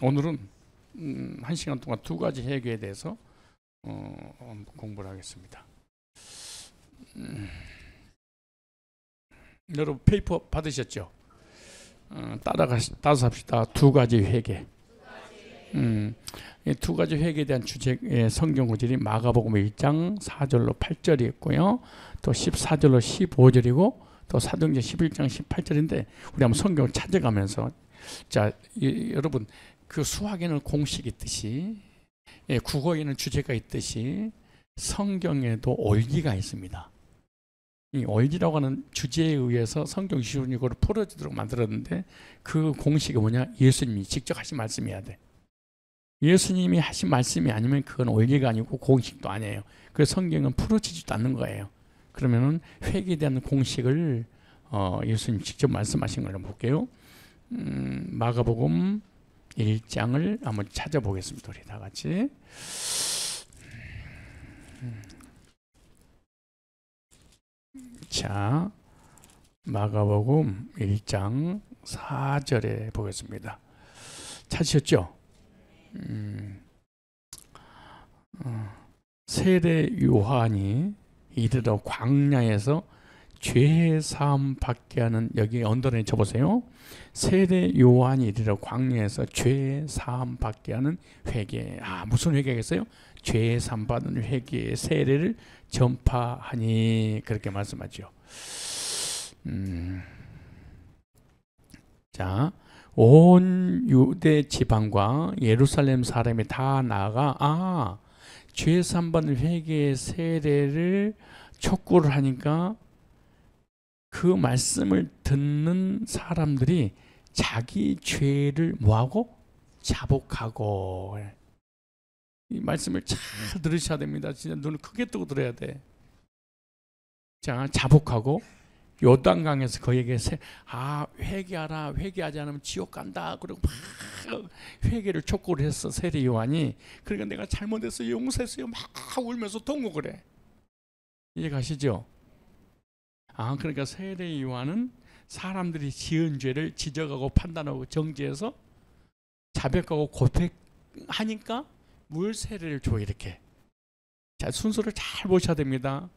오늘은 1시간 동안 두 가지 회개에 대해서 공부를 하겠습니다. 여러분 페이퍼 받으셨죠? 따라서 합시다. 두 가지 회개. 이 두 가지 회개에 대한 주제의 성경 구절이 마가복음 1장 4절로 8절이 있고요. 또 14절로 15절이고 또 사도행전 11장 18절인데 우리 한번 성경을 찾아가면서 여러분 그 수학에는 공식이 있듯이 국어에는 주제가 있듯이 성경에도 올기가 있습니다. 이 올기라고 하는 주제에 의해서 성경 시온이 이걸 풀어지도록 만들었는데 그 공식이 뭐냐? 예수님이 직접 하신 말씀이어야 돼. 예수님이 하신 말씀이 아니면 그건 올기가 아니고 공식도 아니에요. 그래서 성경은 풀어지지도 않는 거예요. 그러면은 회개에 대한 공식을 예수님 직접 말씀하신 걸 볼게요. 마가복음 1장을 한번 찾아보겠습니다. 우리 다 같이. 자, 마가복음 1장 4절에 보겠습니다. 찾으셨죠? 세례 요한이 이르러 광야에서 죄 사함 받게 하는, 여기 언더라인 쳐보세요. 세례 요한이 이르러 광야에서 죄 사함 받게 하는 회개. 무슨 회개겠어요? 죄 사함 받는 회개의 세례를 전파하니, 그렇게 말씀하죠. 자, 온 유대 지방과 예루살렘 사람이 다 나아가 죄 사함 받는 회개의 세례를 촉구를 하니까 그 말씀을 듣는 사람들이 자기 죄를 뭐하고? 자복하고. 이 말씀을 잘 들으셔야 됩니다. 진짜 눈을 크게 뜨고 들어야 돼. 자, 자복하고 요단강에서 그에게 회개하라, 회개하지 않으면 지옥 간다. 그리고 막 회개를 촉구를 했어, 세례 요한이. 그러니까 내가 잘못했어요, 용서했어요, 막 울면서 통곡을 해. 이해가시죠? 그러니까 세례 요한은 사람들이 지은 죄를 지적하고 판단하고 정죄해서 자백하고 고백하니까 물 세례를 줘, 이렇게. 자, 순서를 잘 보셔야 됩니다.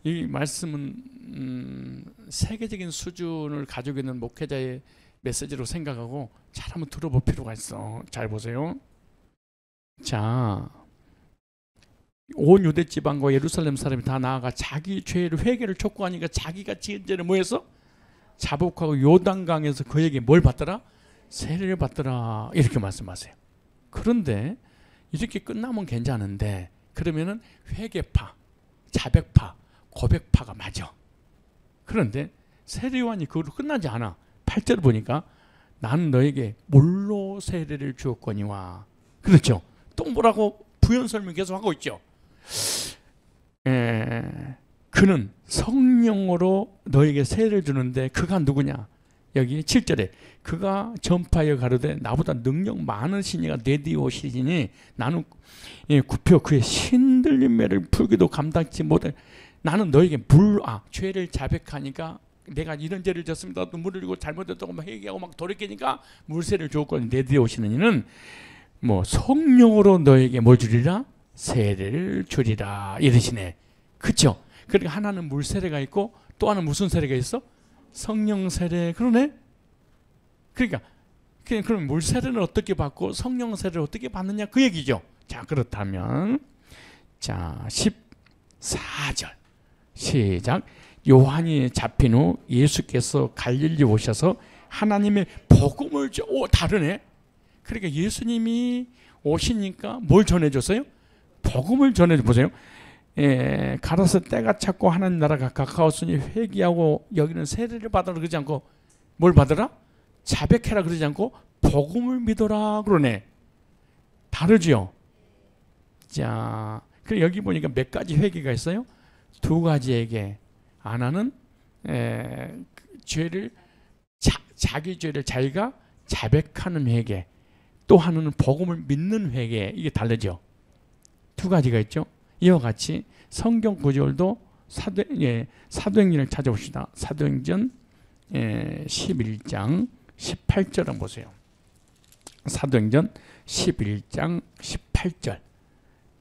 이 말씀은 세계적인 수준을 가지고 있는 목회자의 메시지로 생각하고 잘 한번 들어볼 필요가 있어. 잘 보세요. 자, 온 유대 지방과 예루살렘 사람이 다 나아가 자기 죄를 회개를 촉구하니까 자기가 지은 죄를 뭐해서? 자복하고 요단강에서 그에게 뭘 받더라? 세례를 받더라. 이렇게 말씀하세요. 그런데 이렇게 끝나면 괜찮은데, 그러면은 회개파, 자백파, 고백파가 맞아. 그런데 세례 요한이 그걸로 끝나지 않아. 8절 보니까 나는 너에게 물로 세례를 주었거니와. 그렇죠? 또 뭐라고 부연 설명 계속 하고 있죠. 그는 성령으로 너에게 세례를 주는데 그가 누구냐? 여기 7절에 그가 전파하여 가로되 나보다 능력 많으시니가 내뒤 오시니 나는 굽혀 그의 신들린 매를 풀기도 감당치 못해. 나는 너에게 죄를 자백하니까 내가 이런 죄를 졌습니다. 또 물을 흘리고 잘못했다고 막 회개하고 막 돌이키니까 물세를 주었거든. 내 뒤에 오시는 이는 성령으로 너에게 뭘 주리라? 세례를 주리라. 이러시네. 그쵸? 그러니까 하나는 물 세례가 있고 또 하나는 무슨 세례가 있어? 성령 세례. 그러네? 그러니까 그럼 물 세례는 어떻게 받고 성령 세례를 어떻게 받느냐, 그 얘기죠. 자, 그렇다면 자 14절 시작. 요한이 잡힌 후 예수께서 갈릴리 오셔서 하나님의 복음을 다르네. 그러니까 예수님이 오시니까 뭘 전해줬어요? 복음을 전해줘보세요. 가라사 때가 찼고 하나님 나라가 가까웠으니 회개하고 여기는 세례를 받으라 그러지 않고 뭘 받으라? 자백해라 그러지 않고 복음을 믿어라 그러네. 다르죠? 자, 그럼 여기 보니까 몇 가지 회개가 있어요? 두 가지 회개. 하나는 죄를 자기 죄를 자기가 자백하는 회개. 또 하나는 복음을 믿는 회개. 이게 다르죠? 두 가지가 있죠? 이와 같이 성경 구절도 사도행전을 찾아봅시다. 사도행전 11장 18절 한번 보세요. 사도행전 11장 18절.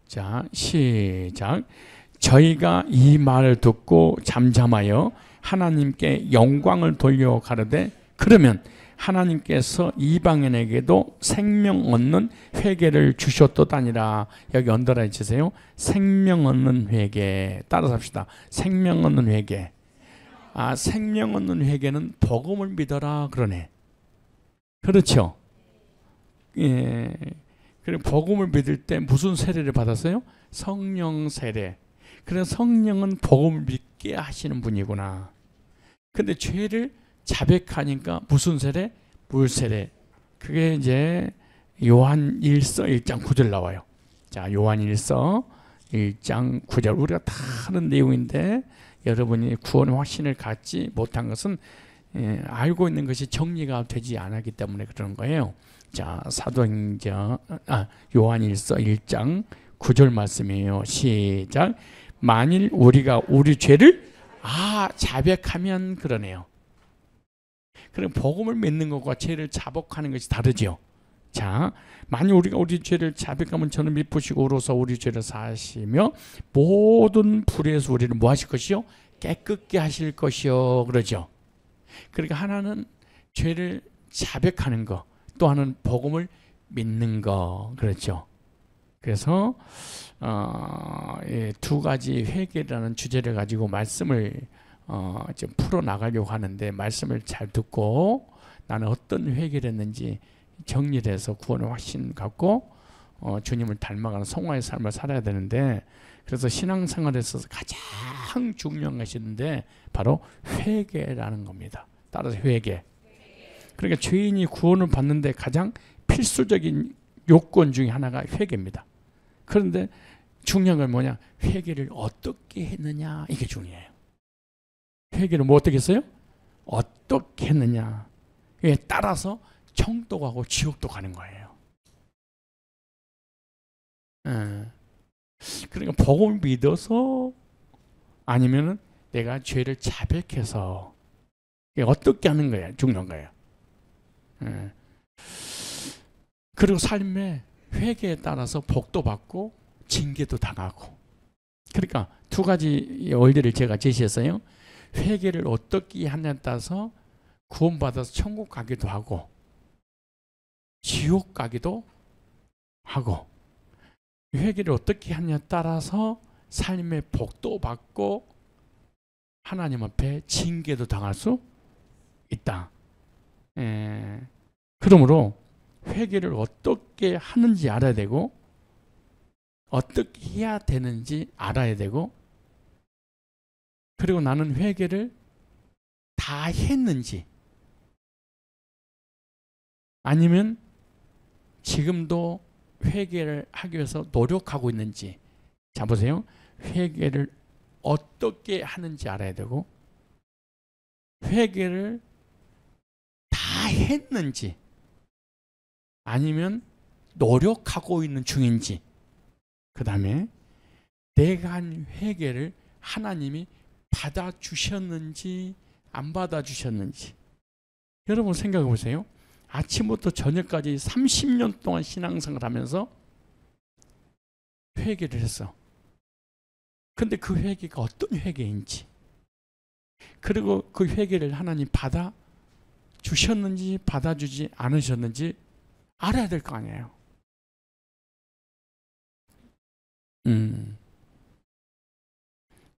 자, 시작. 저희가 이 말을 듣고 잠잠하여 하나님께 영광을 돌려 가르되 그러면 하나님께서 이방인에게도 생명 얻는 회개를 주셨도다니라. 여기 언더라인 치세요. 생명 얻는 회개. 따라서 합시다. 생명 얻는 회개. 아, 생명 얻는 회개는 복음을 믿어라 그러네. 그렇죠? 예. 그리고 복음을 믿을 때 무슨 세례를 받았어요? 성령 세례. 그래서 성령은 복음을 믿게 하시는 분이구나. 근데 죄를 자백하니까 무슨 세례? 물 세례. 그게 이제 요한 1서 1장 9절 나와요. 자, 요한 1서 1장 9절. 우리가 다 하는 내용인데 여러분이 구원의 확신을 갖지 못한 것은 알고 있는 것이 정리가 되지 않았기 때문에 그런 거예요. 자, 사도행전 요한 1서 1장 9절 말씀이에요. 시작. 만일 우리가 우리 죄를 자백하면 그러네요. 그럼 복음을 믿는 것과 죄를 자복하는 것이 다르죠. 자, 만일 우리가 우리 죄를 자백하면 저는 미쁘시고 의로서 우리 죄를 사하시며 모든 불의에서 우리를 뭐 하실 것이요? 깨끗게 하실 것이요. 그러죠. 그러니까 하나는 죄를 자백하는 거, 또 하나는 복음을 믿는 거. 그렇죠. 그래서 두 가지 회개라는 주제를 가지고 말씀을 좀 풀어나가려고 하는데, 말씀을 잘 듣고 나는 어떤 회개를 했는지 정리를 해서 구원의 확신 갖고 주님을 닮아가는 성화의 삶을 살아야 되는데, 그래서 신앙생활에서 가장 중요한 것이 있는데 바로 회개라는 겁니다. 따라서 회개. 그러니까 죄인이 구원을 받는데 가장 필수적인 요건 중에 하나가 회개입니다. 그런데 중요한 건 뭐냐? 회개를 어떻게 했느냐, 이게 중요해요. 회개를 뭐 어떻게 했어요? 어떻게 했느냐. 에 따라서 천국도 가고 지옥도 가는 거예요. 그러니까 복음을 믿어서 아니면은 내가 죄를 자백해서 어떻게 하는 거야, 중요한 거예요. 그리고 삶의 회개에 따라서 복도 받고 징계도 당하고. 그러니까 두 가지 원리를 제가 제시했어요. 회개를 어떻게 하냐에 따라서 구원받아서 천국 가기도 하고 지옥 가기도 하고, 회개를 어떻게 하냐에 따라서 삶의 복도 받고 하나님 앞에 징계도 당할 수 있다. 그러므로 회개를 어떻게 하는지 알아야 되고 어떻게 해야 되는지 알아야 되고, 그리고 나는 회개를 다 했는지 아니면 지금도 회개를 하기 위해서 노력하고 있는지. 자, 보세요. 회개를 어떻게 하는지 알아야 되고 회개를 다 했는지 아니면 노력하고 있는 중인지, 그 다음에 내가 한 회개를 하나님이 받아주셨는지 안 받아주셨는지. 여러분 생각해 보세요. 아침부터 저녁까지 30년 동안 신앙생활을 하면서 회개를 했어. 근데 그 회개가 어떤 회개인지, 그리고 그 회개를 하나님 받아주셨는지 받아주지 않으셨는지 알아야 될 거 아니에요.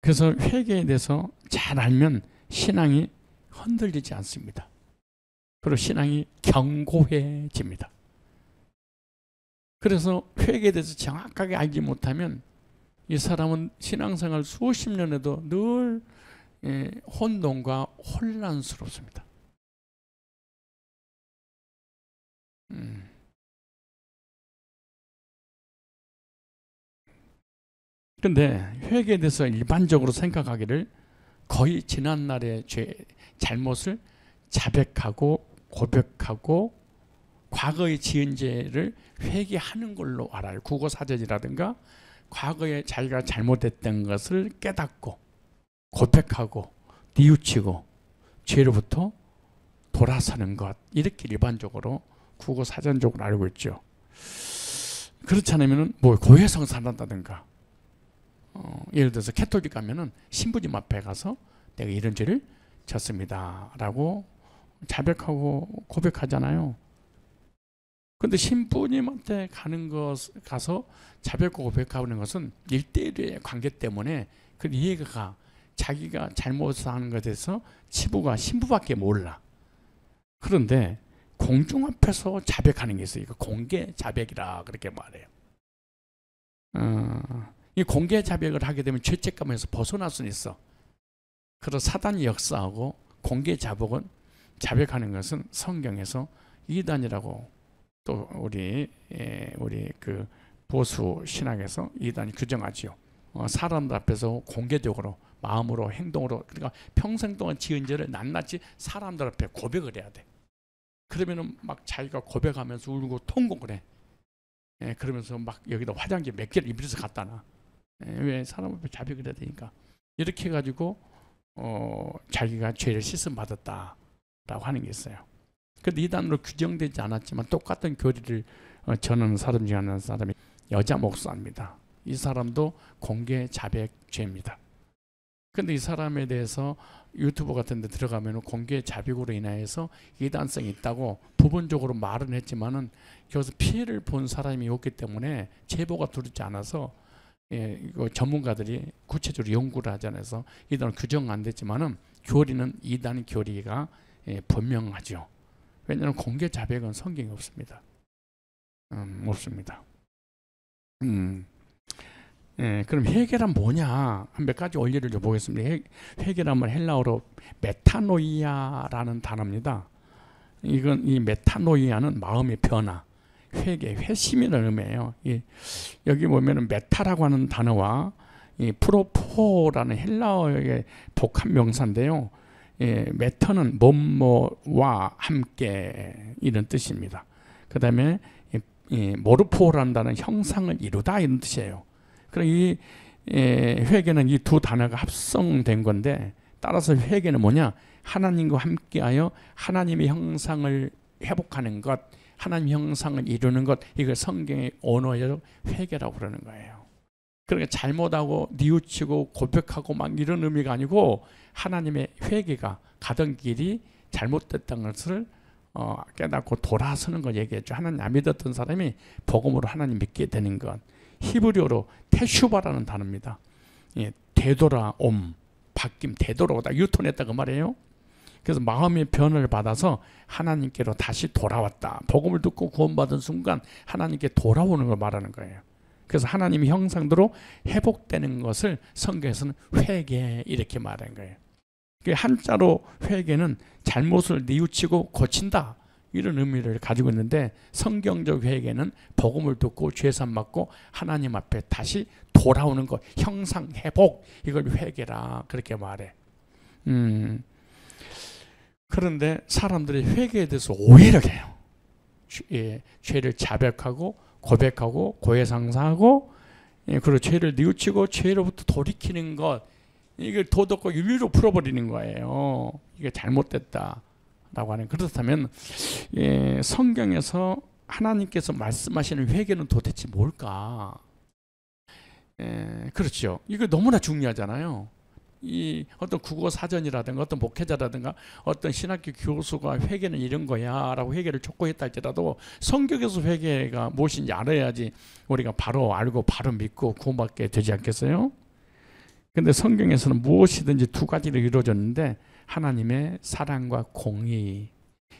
그래서 회개에 대해서 잘 알면 신앙이 흔들리지 않습니다. 그리고 신앙이 견고해집니다. 그래서 회개에 대해서 정확하게 알지 못하면 이 사람은 신앙생활 수십 년 해도 늘 혼돈과 혼란스럽습니다. 근데 회개에 대해서 일반적으로 생각하기를 거의 지난날의 잘못을 자백하고 고백하고 과거에 지은 죄를 회개하는 걸로 알아요. 국어사전이라든가 과거에 자기가 잘못했던 것을 깨닫고 고백하고 뉘우치고 죄로부터 돌아서는 것, 이렇게 일반적으로 국어 사전적으로 알고 있죠. 그렇지 않으면 뭐 고해성사한다든가 예를 들어서 캐톨릭 가면은 신부님 앞에 가서 내가 이런 죄를 졌습니다 라고 자백하고 고백하잖아요. 근데 신부님한테 가서 자백하고 고백하는 것은 1대1의 관계 때문에 그 이해가 자기가 잘못한 것에 대해서 치부가 신부밖에 몰라. 그런데 공중 앞에서 자백하는 게 있어요. 이거 공개 자백이라 그렇게 말해요. 이 공개 자백을 하게 되면 죄책감에서 벗어날 수는 있어. 그래서 사단이 역사하고 공개 자백하는 것은 성경에서 이단이라고 또 우리 그 보수 신학에서 이단이 규정하지요. 사람들 앞에서 공개적으로 마음으로 행동으로 그러니까 평생 동안 지은 죄를 낱낱이 사람들 앞에 고백을 해야 돼. 그러면은 막 자기가 고백하면서 울고 통곡을 해. 그러면서 막 여기다 화장지 몇 개를 입에서 갖다 놔. 왜 사람 앞에 자백을 해야 되니까. 이렇게 해가지고 자기가 죄를 씻음 받았다라고 하는 게 있어요. 근데 이단으로 규정되지 않았지만 똑같은 교리를 전하는 사람 중에 하는 사람이 여자 목사입니다. 이 사람도 공개 자백죄입니다. 근데 이 사람에 대해서 유튜브 같은 데 들어가면 공개 자백으로 인하여서 이단성이 있다고 부분적으로 말은 했지만은 여기서 피해를 본 사람이 없기 때문에 제보가 들어오지 않아서 이거 전문가들이 구체적으로 연구를 하지 않아서 이단을 규정 안 됐지만은 교리는 이단 교리가 분명하죠. 왜냐하면 공개 자백은 성경에 없습니다. 없습니다. 그럼 회개란 뭐냐? 한 몇 가지 원리를 좀 보겠습니다. 회개란 헬라어로 메타노이아라는 단어입니다. 이 메타노이아는 마음의 변화, 회개, 회심이라는 의미예요. 여기 보면은 메타라고 하는 단어와 이 프로포라는 헬라어의 복합 명사인데요. 메터는 뭐뭐와 함께 이런 뜻입니다. 그 다음에 모르포라는 단어는 형상을 이루다 이런 뜻이에요. 그럼 이 회개는 이 두 단어가 합성된 건데 따라서 회개는 뭐냐? 하나님과 함께하여 하나님의 형상을 회복하는 것, 하나님 형상을 이루는 것, 이걸 성경의 언어로 회개라고 그러는 거예요. 그러니까 잘못하고 뉘우치고 고백하고 막 이런 의미가 아니고 하나님의 회개가 가던 길이 잘못됐다는 것을 깨닫고 돌아서는 걸 얘기했죠. 하나님 안 믿었던 사람이 복음으로 하나님 믿게 되는 것. 히브리어로 테슈바라는 단어입니다. 되돌아옴, 바뀜, 되돌아오다, 유턴했다 그 말이에요. 그래서 마음의 변화를 받아서 하나님께로 다시 돌아왔다. 복음을 듣고 구원받은 순간 하나님께 돌아오는 걸 말하는 거예요. 그래서 하나님의 형상대로 회복되는 것을 성경에서는 회개 이렇게 말하는 거예요. 한자로 회개는 잘못을 뉘우치고 고친다 이런 의미를 가지고 있는데 성경적 회개는 복음을 듣고 죄산 받고 하나님 앞에 다시 돌아오는 것, 형상 회복, 이걸 회개라 그렇게 말해. 그런데 사람들이 회개에 대해서 오해를 해요. 죄를 자백하고 고백하고 고해상사하고 그리고 죄를 뉘우치고 죄로부터 돌이키는 것, 이게 도덕과 윤리로 풀어버리는 거예요. 이게 잘못됐다라고 하는. 그렇다면 성경에서 하나님께서 말씀하시는 회개는 도대체 뭘까? 그렇죠. 이거 너무나 중요하잖아요. 이 어떤 국어 사전이라든가 어떤 목회자라든가 어떤 신학교 교수가 회개는 이런 거야 라고 회개를 촉구했다 할지라도 성경에서 회개가 무엇인지 알아야지 우리가 바로 알고 바로 믿고 구원받게 되지 않겠어요? 근데 성경에서는 무엇이든지 두 가지로 이루어졌는데 하나님의 사랑과 공의,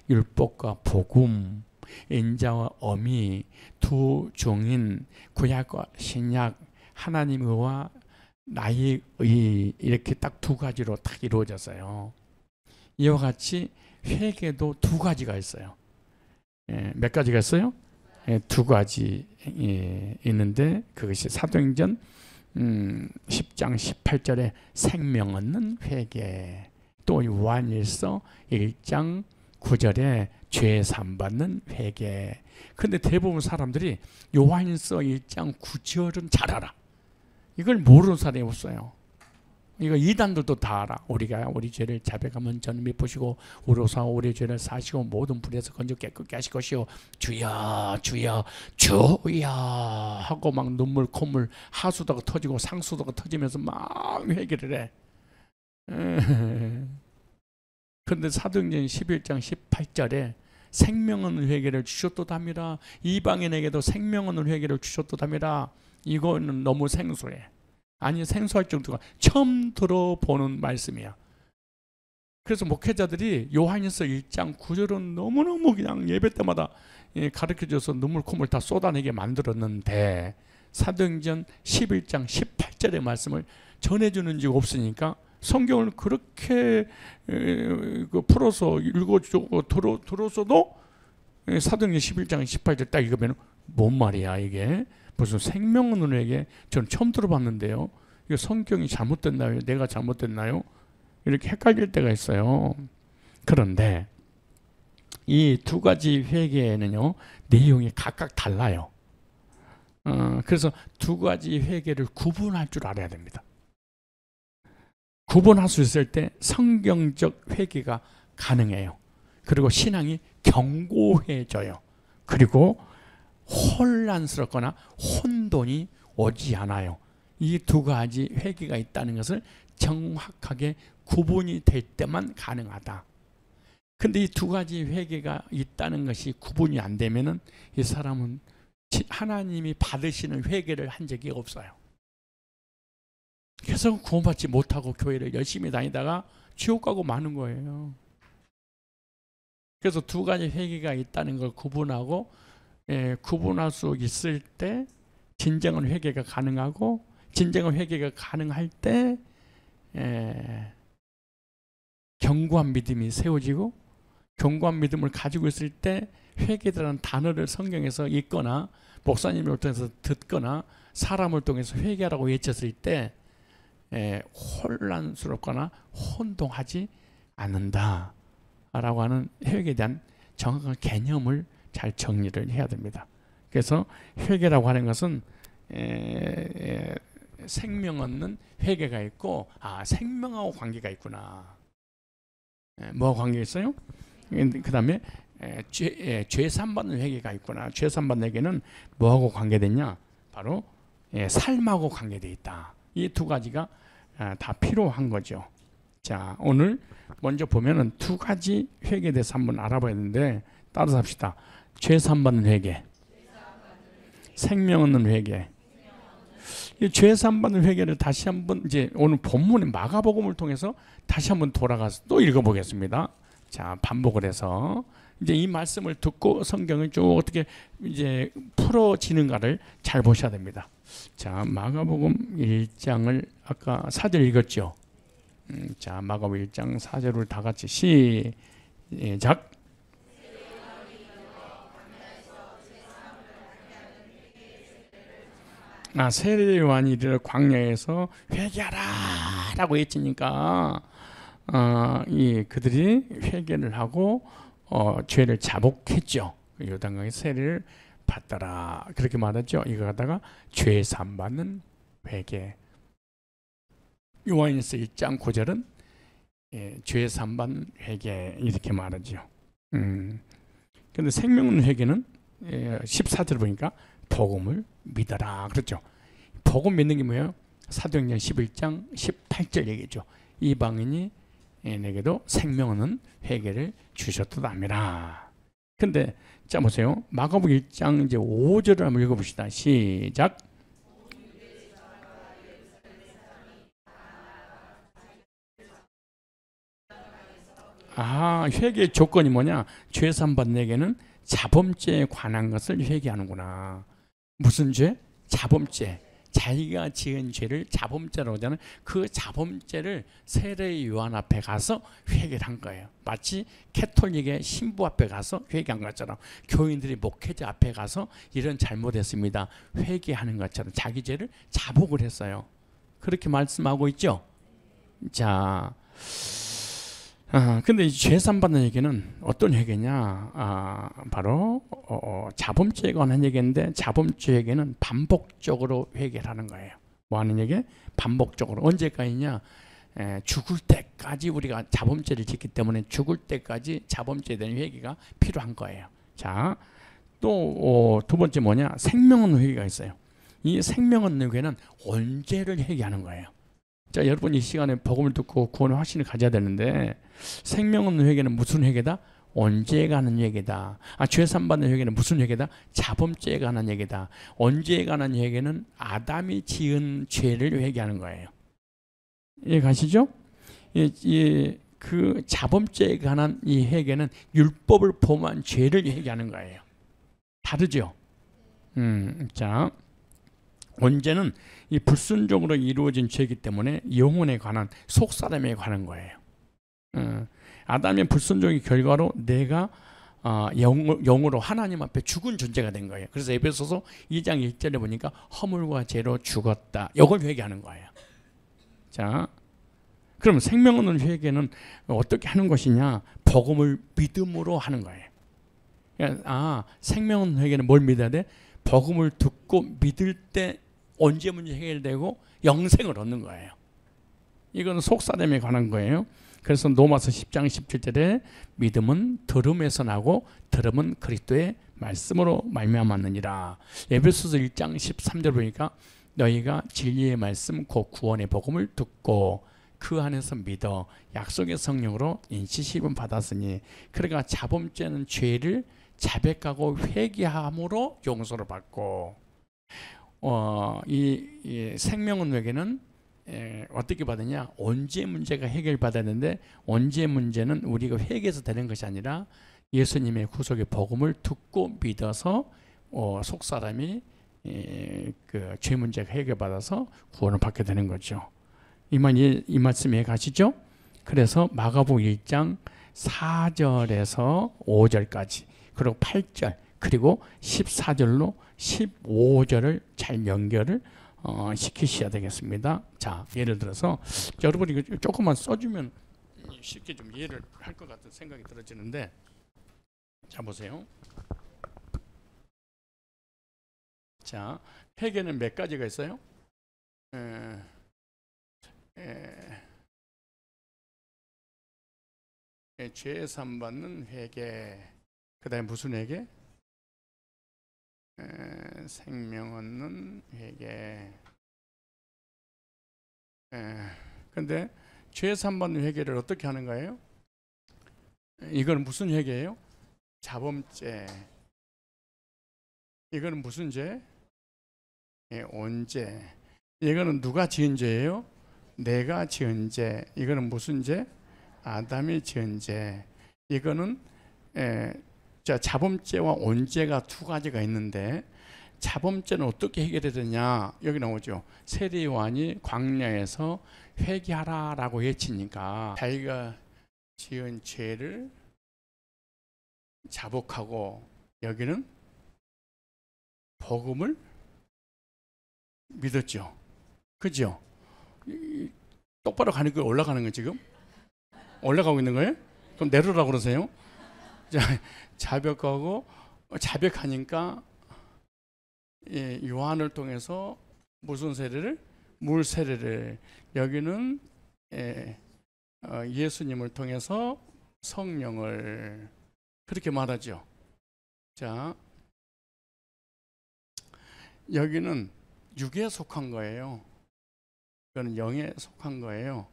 율법과 복음, 인자와 엄의, 두 종인 구약과 신약, 하나님과 나의 의, 이렇게 딱 두 가지로 딱 이루어졌어요. 이와 같이 회개도 두 가지가 있어요. 몇 가지가 있어요? 두 가지 있는데 그것이 사도행전 10장 18절에 생명 얻는 회개, 또 요한일서 1장 9절에 죄 사함받는 회개. 근데 대부분 사람들이 요한일서 1장 9절은 잘 알아. 이걸 모르는 사람이 없어요. 이거 이단들도 다 알아. 우리가 우리 죄를 자백하면 저는 미쁘시고 우로사 우리 죄를 사시고 모든 불에서 건져 깨끗게 하실 것이요 주여 주여 주여 하고 막 눈물 콧물 하수도가 터지고 상수도가 터지면서 막 회개를 해. 그런데 사도행전 11장 18절에 생명은 회개를 주셨도답니다. 이방인에게도 생명은 회개를 주셨도답니다. 이거는 너무 생소해. 아니 생소할 정도가 처음 들어보는 말씀이야. 그래서 목회자들이 요한일서 1장 9절은 너무너무 그냥 예배 때마다 가르쳐줘서 눈물 콧물 다 쏟아내게 만들었는데 사도행전 11장 18절의 말씀을 전해주는 적 없으니까 성경을 그렇게 풀어서 읽어주고 들어서도 사도행전 11장 18절 딱 읽으면 뭔 말이야 이게. 무슨 생명론에게 저는 처음 들어봤는데요. 이거 성경이 잘못됐나요? 내가 잘못됐나요? 이렇게 헷갈릴 때가 있어요. 그런데 이 두 가지 회개는요 내용이 각각 달라요. 그래서 두 가지 회개를 구분할 줄 알아야 됩니다. 구분할 수 있을 때 성경적 회개가 가능해요. 그리고 신앙이 견고해져요. 그리고 혼란스럽거나 혼돈이 오지 않아요. 이 두 가지 회개가 있다는 것을 정확하게 구분이 될 때만 가능하다. 근데 이 두 가지 회개가 있다는 것이 구분이 안 되면은 이 사람은 하나님이 받으시는 회개를 한 적이 없어요. 그래서 구원받지 못하고 교회를 열심히 다니다가 지옥 가고 마는 거예요. 그래서 두 가지 회개가 있다는 걸 구분하고 구분할 수 있을 때 진정한 회개가 가능하고 진정한 회개가 가능할 때 견고한 믿음이 세워지고 견고한 믿음을 가지고 있을 때 회개라는 단어를 성경에서 읽거나 목사님을 통해서 듣거나 사람을 통해서 회개라고 외쳤을 때 혼란스럽거나 혼동하지 않는다 라고 하는 회개에 대한 정확한 개념을 잘 정리를 해야 됩니다. 그래서 회개라고 하는 것은 생명 얻는 회개가 있고 생명하고 관계가 있구나. 뭐하고 관계가 있어요? 그 다음에 죄산받는 회개가 있구나. 죄산받는 회개는 뭐하고 관계됐냐? 바로 삶하고 관계되어 있다. 이 두 가지가 다 필요한 거죠. 자, 오늘 먼저 보면은 두 가지 회개에 대해서 한번 알아봐야 되는데 따라서 합시다. 죄산받는 회개, 생명 얻는 회개. 이 죄산받는 회개를 다시 한번 이제 오늘 본문의 마가복음을 통해서 다시 한번 돌아가서 또 읽어보겠습니다. 자, 반복을 해서 이제 이 말씀을 듣고 성경을 쭉 어떻게 이제 풀어지는가를 잘 보셔야 됩니다. 자, 마가복음 1장을 아까 4절 읽었죠. 자, 마가복음 1장 4절을 다 같이 시작. 세례 요한이 이르러 광야에서 회개하라 라고 했으니까 그들이 회개를 하고 죄를 자복했죠. 요단강에 세례를 받더라 그렇게 말하죠. 이거 갖다가 죄 사함받는 회개. 요한일서 1장 9절은 죄 사함받는 회개 이렇게 말하죠. 근데 생명 회개는 14절 보니까 복음을 믿어라 그렇죠. 복음 믿는 게 뭐예요? 사도행전 11장 18절 얘기죠. 이방인이 내게도 생명 얻는 회개를 주셨도다미라. 근데 자 보세요. 마가복음 1장 이제 5절을 한번 읽어봅시다. 시작. 회개의 조건이 뭐냐? 죄산받는 에게는 자범죄에 관한 것을 회개하는구나. 무슨 죄? 자범죄. 자기가 지은 죄를 자범죄라고 하잖아요. 그 자범죄를 세례 요한 앞에 가서 회개를 한 거예요. 마치 캐톨릭의 신부 앞에 가서 회개한 것처럼 교인들이 목회자 앞에 가서 이런 잘못했습니다 회개하는 것처럼 자기 죄를 자복을 했어요. 그렇게 말씀하고 있죠. 자, 근데 이 죄산받는 얘기는 어떤 회개냐? 바로 자범죄에 관한 얘기인데 자범죄 회개는 반복적으로 회개를 하는 거예요. 뭐 하는 얘기? 반복적으로. 언제까지냐? 죽을 때까지 우리가 자범죄를 짓기 때문에 죽을 때까지 자범죄에 대한 회개가 필요한 거예요. 자, 또 두 번째 뭐냐? 생명 얻는 회개가 있어요. 이 생명 얻는 회개는 언제를 회개하는 거예요. 자, 여러분 이 시간에 복음을 듣고 구원의 확신을 가져야 되는데 생명 얻는 회개는 무슨 회개다? 언제에 관한 얘기다. 죄 사함받는 회개는 무슨 회개다? 자범죄에 관한 얘기다. 언제에 관한 회개는 아담이 지은 죄를 회개하는 거예요. 이해 가시죠? 그 자범죄에 관한 이 회개는 율법을 범한 죄를 회개하는 거예요. 다르죠? 자, 언제는 이 불순종으로 이루어진 죄이기 때문에 영혼에 관한, 속사람에 관한 거예요. 아담의 불순종의 결과로 내가 영으로 하나님 앞에 죽은 존재가 된 거예요. 그래서 에베소서 2장 1절에 보니까 허물과 죄로 죽었다. 이걸 회개하는 거예요. 자, 그럼 생명 얻는 회개는 어떻게 하는 것이냐? 복음을 믿음으로 하는 거예요. 생명 얻는 회개는 뭘 믿어야 돼? 복음을 듣고 믿을 때 언제 문제 해결되고 영생을 얻는 거예요. 이건 속사람에 관한 거예요. 그래서 로마서 10장 17절에 믿음은 들음에서 나고 들음은 그리스도의 말씀으로 말미암았느니라. 에베소서 1장 13절 보니까 너희가 진리의 말씀 곧 구원의 복음을 듣고 그 안에서 믿어 약속의 성령으로 인치심을 받았으니 그러니까 자범죄는 죄를 자백하고 회개함으로 용서를 받고 이 생명은 회개는 어떻게 받느냐? 언제 문제가 해결받았는데 언제 문제는 우리가 회개해서 되는 것이 아니라 예수님의 구속의 복음을 듣고 믿어서 속사람이 그 죄 문제가 해결받아서 구원을 받게 되는 거죠. 이 말씀에 가시죠? 그래서 마가복음 1장 4절에서 5절까지 그리고 8절 그리고 14절로 15절을 잘 연결을 시키셔야 되겠습니다. 자, 예를 들어서 여러분이 이거 조금만 써주면 쉽게 좀 이해를 할 것 같은 생각이 들어지는데, 자 보세요. 자, 회개는 몇 가지가 있어요? 죄 사함받는 회개, 그 다음에 무슨 회개? 생명 얻는 회개. 근데 죄 사함받는 회개를 어떻게 하는 거예요? 이건 무슨 회개예요? 자범죄. 이거는 무슨 죄? 온죄. 이거는 누가 지은 죄예요? 내가 지은 죄. 이거는 무슨 죄? 아담이 지은 죄. 이거는 자범죄와 온죄가 두 가지가 있는데 자범죄는 어떻게 해결해야 되냐? 여기 나오죠. 세리요한이 광야에서 회개하라라고 외치니까 자기가 지은 죄를 자복하고 여기는 복음을 믿었죠. 그죠? 똑바로 가는 거 올라가는 거 지금? 올라가고 있는 거예요? 그럼 내려라고 그러세요? 자백하고 자백하니까 요한을 통해서 무슨 세례를? 물 세례를. 여기는 예수님을 통해서 성령을 그렇게 말하죠. 자, 여기는 육에 속한 거예요. 이거는 영에 속한 거예요.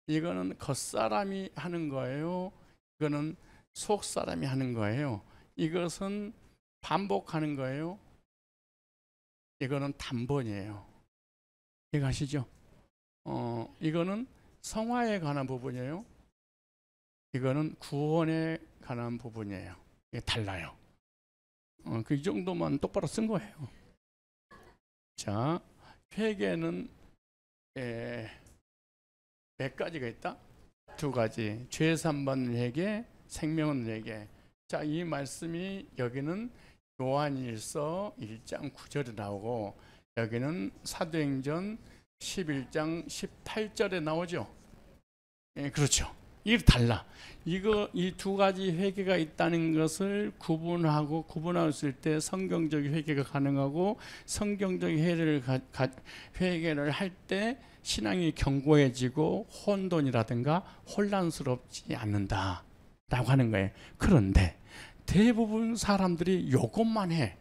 이거는 겉사람이 하는 거예요. 이거는 속사람이 하는 거예요. 이것은 반복하는 거예요. 이거는 단번이에요. 이해가시죠? 이거는 성화에 관한 부분이에요. 이거는 구원에 관한 부분이에요. 이게 달라요. 이 정도만 똑바로 쓴 거예요. 자, 회개는 몇 가지가 있다? 두 가지. 죄 사함받는 회개, 생명은 회개. 자, 이 말씀이 여기는 요한일서 1장 9절에 나오고 여기는 사도행전 11장 18절에 나오죠. 그렇죠. 이게 달라. 이거 이 두 가지 회개가 있다는 것을 구분했을 때 성경적 회개가 가능하고 성경적 회개를 할 때 신앙이 견고해지고 혼돈이라든가 혼란스럽지 않는다라고 하는 거예요. 그런데 대부분 사람들이 이것만 해.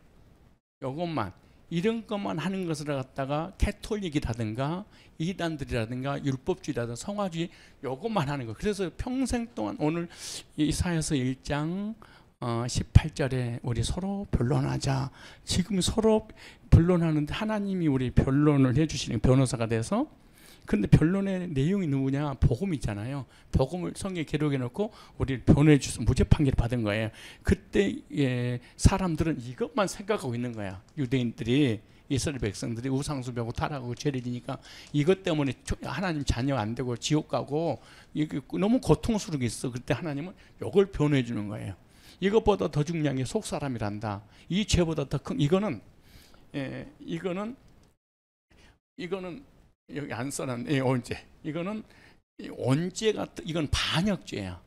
이것만. 이런 것만 하는 것을 갖다가 캐톨릭이라든가 이단들이라든가 율법주의라든가 성화주의 이것만 하는 거. 그래서 평생 동안 오늘 이사야서 1장 18절에 우리 서로 변론하자. 지금 서로 변론하는데 하나님이 우리 변론을 해주시는 변호사가 돼서, 근데 변론의 내용이 누구냐? 복음이잖아요. 복음을 성경에 기록해 놓고 우리를 변호해 주셔서 무죄 판결 받은 거예요. 그때 사람들은 이것만 생각하고 있는 거야. 유대인들이, 이스라엘 백성들이 우상숭배하고 타락하고 죄를 지니까 이것 때문에 하나님 자녀 안 되고 지옥 가고 너무 고통스럽게 있어. 그때 하나님은 이걸 변호해 주는 거예요. 이것보다 더 중요한 게 속사람이란다. 이 죄보다 더 큰 이거는 여기 안 써놨네. 언제? 이거는 언제가, 이건 반역죄야.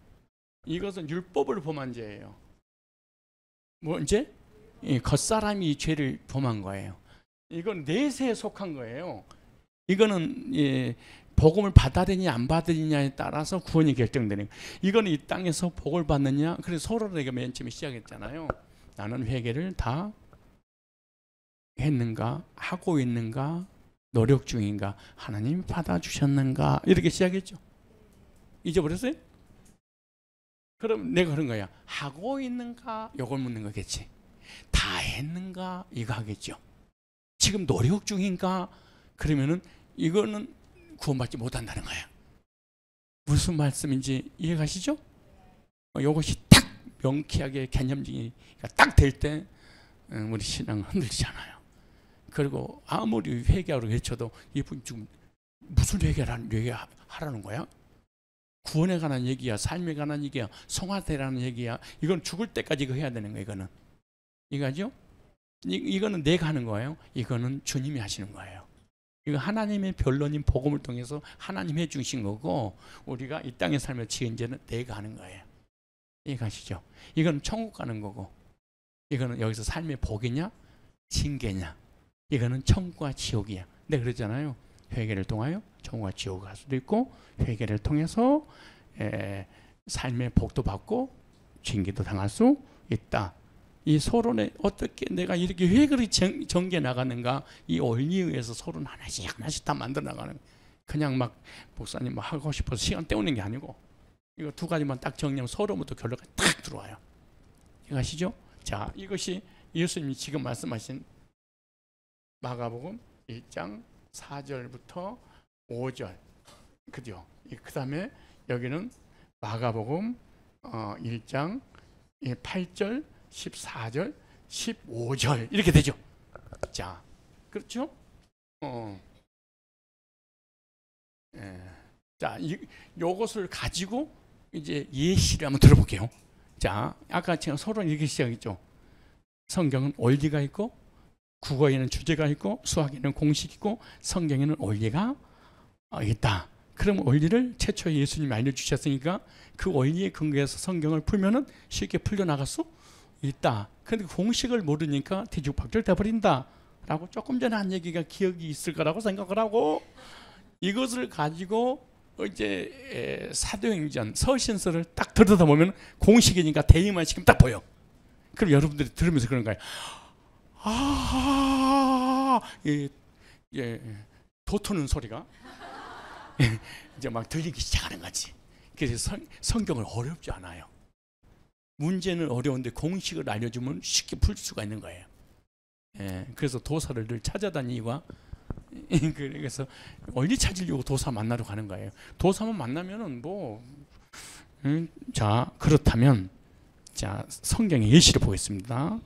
이것은 율법을 범한 죄예요. 뭔죄? 겉사람이 이 죄를 범한 거예요. 이건 내세에 속한 거예요. 이거는 복음을 받아들이냐 안 받아들이냐에 따라서 구원이 결정되는 거예요. 이거는 이 땅에서 복을 받느냐. 그래서 서로에게 맨 처음에 시작했잖아요. 나는 회개를 다 했는가, 하고 있는가, 노력 중인가, 하나님이 받아주셨는가, 이렇게 시작했죠. 잊어버렸어요? 그럼 내가 그런 거야. 하고 있는가, 이걸 묻는 거겠지. 다 했는가, 이거 하겠죠. 지금 노력 중인가, 그러면은 이거는 구원받지 못한다는 거야. 무슨 말씀인지 이해가시죠? 이것이 딱 명쾌하게 개념적이 딱 될 때 우리 신앙은 흔들리잖아요. 그리고 아무리 회개하라고 외쳐도 이분 지금 무슨 회개하라는 거야? 구원에 관한 얘기야, 삶에 관한 얘기야, 성화되라는 얘기야. 이건 죽을 때까지 이거 해야 되는 거야. 이거는 이거죠? 이거는 내가 하는 거예요. 이거는 주님이 하시는 거예요. 이거 하나님의 변론인 복음을 통해서 하나님 해주신 거고, 우리가 이 땅의 삶을 지은 죄는 내가 하는 거예요. 이해가시죠? 이건 천국 가는 거고, 이거는 여기서 삶의 복이냐 징계냐, 이거는 천국과 지옥이야. 내가 그랬잖아요. 회개를 통하여 천국과 지옥 갈 수도 있고, 회개를 통해서 삶의 복도 받고 징계도 당할 수 있다. 이 서론에 어떻게 내가 이렇게 회개를 전개 나가는가, 이 원리에 의해서 서론 하나씩 다 만들어 나가는, 그냥 막 목사님 막 하고 싶어서 시간 때우는 게 아니고, 이거 두 가지만 딱 정리하면 서론부터 결론까지 딱 들어와요. 이거 아시죠? 자, 이것이 예수님이 지금 말씀하신 마가복음 1장 4절부터 5절, 그죠? 그 다음에 여기는 마가복음 1장 8절, 14절, 15절 이렇게 되죠. 자, 그렇죠? 자, 요것을 가지고 이제 예시를 한번 들어볼게요. 자, 아까 제가 서론 이렇게 시작했죠. 성경은 원리가 있고, 국어에는 주제가 있고, 수학에는 공식이 있고, 성경에는 원리가 있다. 그럼 원리를 최초에 예수님이 알려주셨으니까 그 원리에 근거해서 성경을 풀면은 쉽게 풀려나갈 수 있다. 그런데 공식을 모르니까 뒤죽박죽 돼버린다 라고 조금 전에 한 얘기가 기억이 있을 거라고 생각을 하고, 이것을 가지고 이제 사도행전 서신서를 딱 들여다보면 공식이니까 대의만 시키면 딱 보여. 그럼 여러분들이 들으면서 그런 거예요. 도트는 소리가 이제 막 들리기 시작하는 거지. 그래서 성경을 어렵지 않아요. 문제는 어려운데 공식을 알려주면 쉽게 풀 수가 있는 거예요. 그래서 도사를 늘 찾아다니고, 그래서 원리 찾으려고 도사 만나러 가는 거예요. 도사만 만나면은 자, 그렇다면 자, 성경의 예시를 보겠습니다.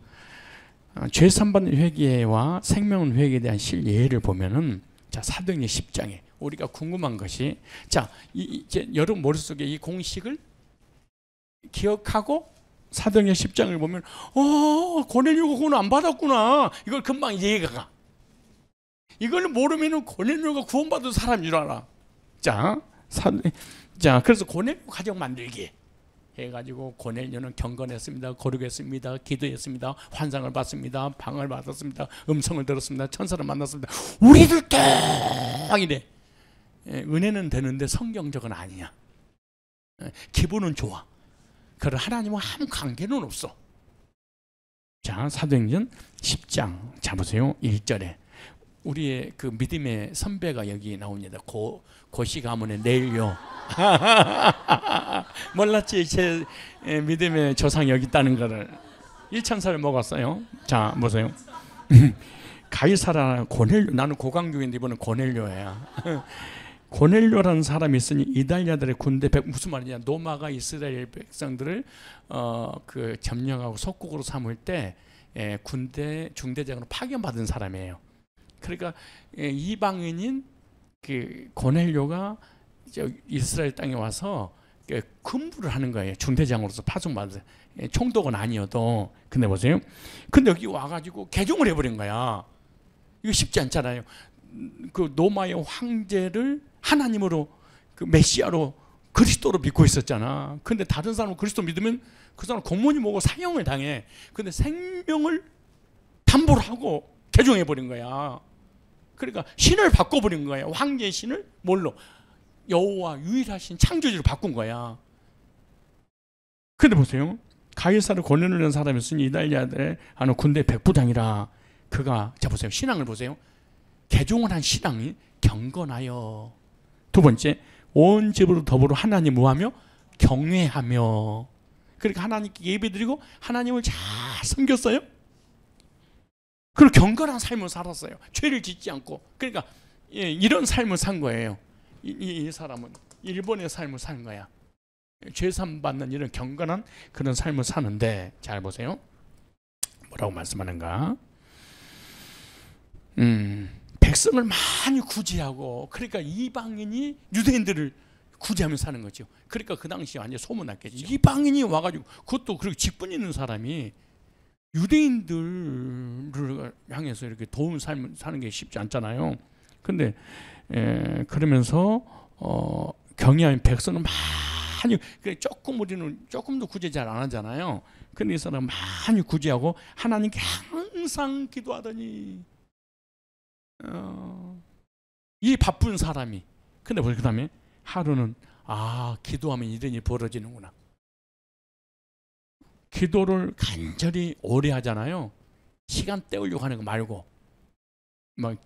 죄 삼받는 회개와 생명 회개에 대한 실예를 보면은, 자, 사도행전 10장에 우리가 궁금한 것이, 자, 이제 여러분 머릿속에 이 공식을 기억하고 사도행전 10장을 보면 고넬료가 구원 안 받았구나, 이걸 금방 이해가 가. 이걸 모르면은 고넬료가 구원받은 사람인 줄 알아. 자, 자, 그래서 고넬료 가정 만들기 해가지고 고넬료는 경건했습니다. 거룩했습니다. 기도했습니다. 환상을 봤습니다. 방을 받았습니다. 음성을 들었습니다. 천사를 만났습니다. 우리들 딱 이래. 은혜는 되는데 성경적은 아니야. 기분은 좋아. 그런 하나님과 아무 관계는 없어. 자, 사도행전 10장 자 보세요. 1절에 우리의 그 믿음의 선배가 여기 나옵니다. 고시 가문의 네일요. 몰랐지? 제 믿음의 조상이 여기 있다는 거를. 1천사를 먹었어요. 자 보세요. 가이사라 고넬료. 나는 고강교인데 이번엔 고넬료야. 고넬료라는 사람이 있으니 이달리아들의 군대 무슨 말이냐? 노마가 이스라엘 백성들을 그 점령하고 속국으로 삼을 때 군대 중대장으로 파견받은 사람이에요. 그러니까 이방인인 그 고넬료가 이스라엘 땅에 와서 근무를 하는 거예요. 중대장으로서 파송받아서. 총독은 아니어도. 근데 보세요. 근데 여기 와가지고 개종을 해버린 거야. 이거 쉽지 않잖아요. 그 노마의 황제를 하나님으로, 그 메시아로, 그리스도로 믿고 있었잖아. 근데 다른 사람은 그리스도 믿으면 그 사람 공문이 뭐고 사형을 당해. 근데 생명을 담보로 하고 개종해버린 거야. 그러니까 신을 바꿔버린 거야. 황제의 신을 뭘로? 여호와 유일하신 창조주로 바꾼 거야. 근데 보세요. 가이사르 고넬료라는 사람이 있으니 이달리아들의 하는 군대 백부장이라. 그가, 자 보세요. 신앙을 보세요. 개종을 한 신앙이 경건하여. 두 번째, 온 집으로 더불어 하나님 뭐하며? 경외하며. 그러니까 하나님께 예배드리고 하나님을 잘 섬겼어요. 그리고 경건한 삶을 살았어요. 죄를 짓지 않고. 그러니까 이런 삶을 산 거예요. 이 사람은 일본의 삶을 산 거야. 죄산 받는 이런 경건한 그런 삶을 사는데, 잘 보세요. 뭐라고 말씀하는가? 백성을 많이 구제하고, 그러니까 이방인이 유대인들을 구제하며 사는 거죠. 그러니까 그 당시에 완전 소문났겠죠. 이방인이 와가지고, 그것도 그렇게 직분 있는 사람이 유대인들을 향해서 이렇게 도움 삶을 사는 게 쉽지 않잖아요. 근데 그러면서 경외하는 백성은 많이, 조금 우리는 조금도 구제 잘 안 하잖아요. 근데 이 사람은 많이 구제하고 하나님께 항상 기도하더니 이 바쁜 사람이, 근데 그 다음에 하루는 기도하면 이런 일이 벌어지는구나. 기도를 간절히 오래 하잖아요. 시간 때우려고 하는 거 말고, 막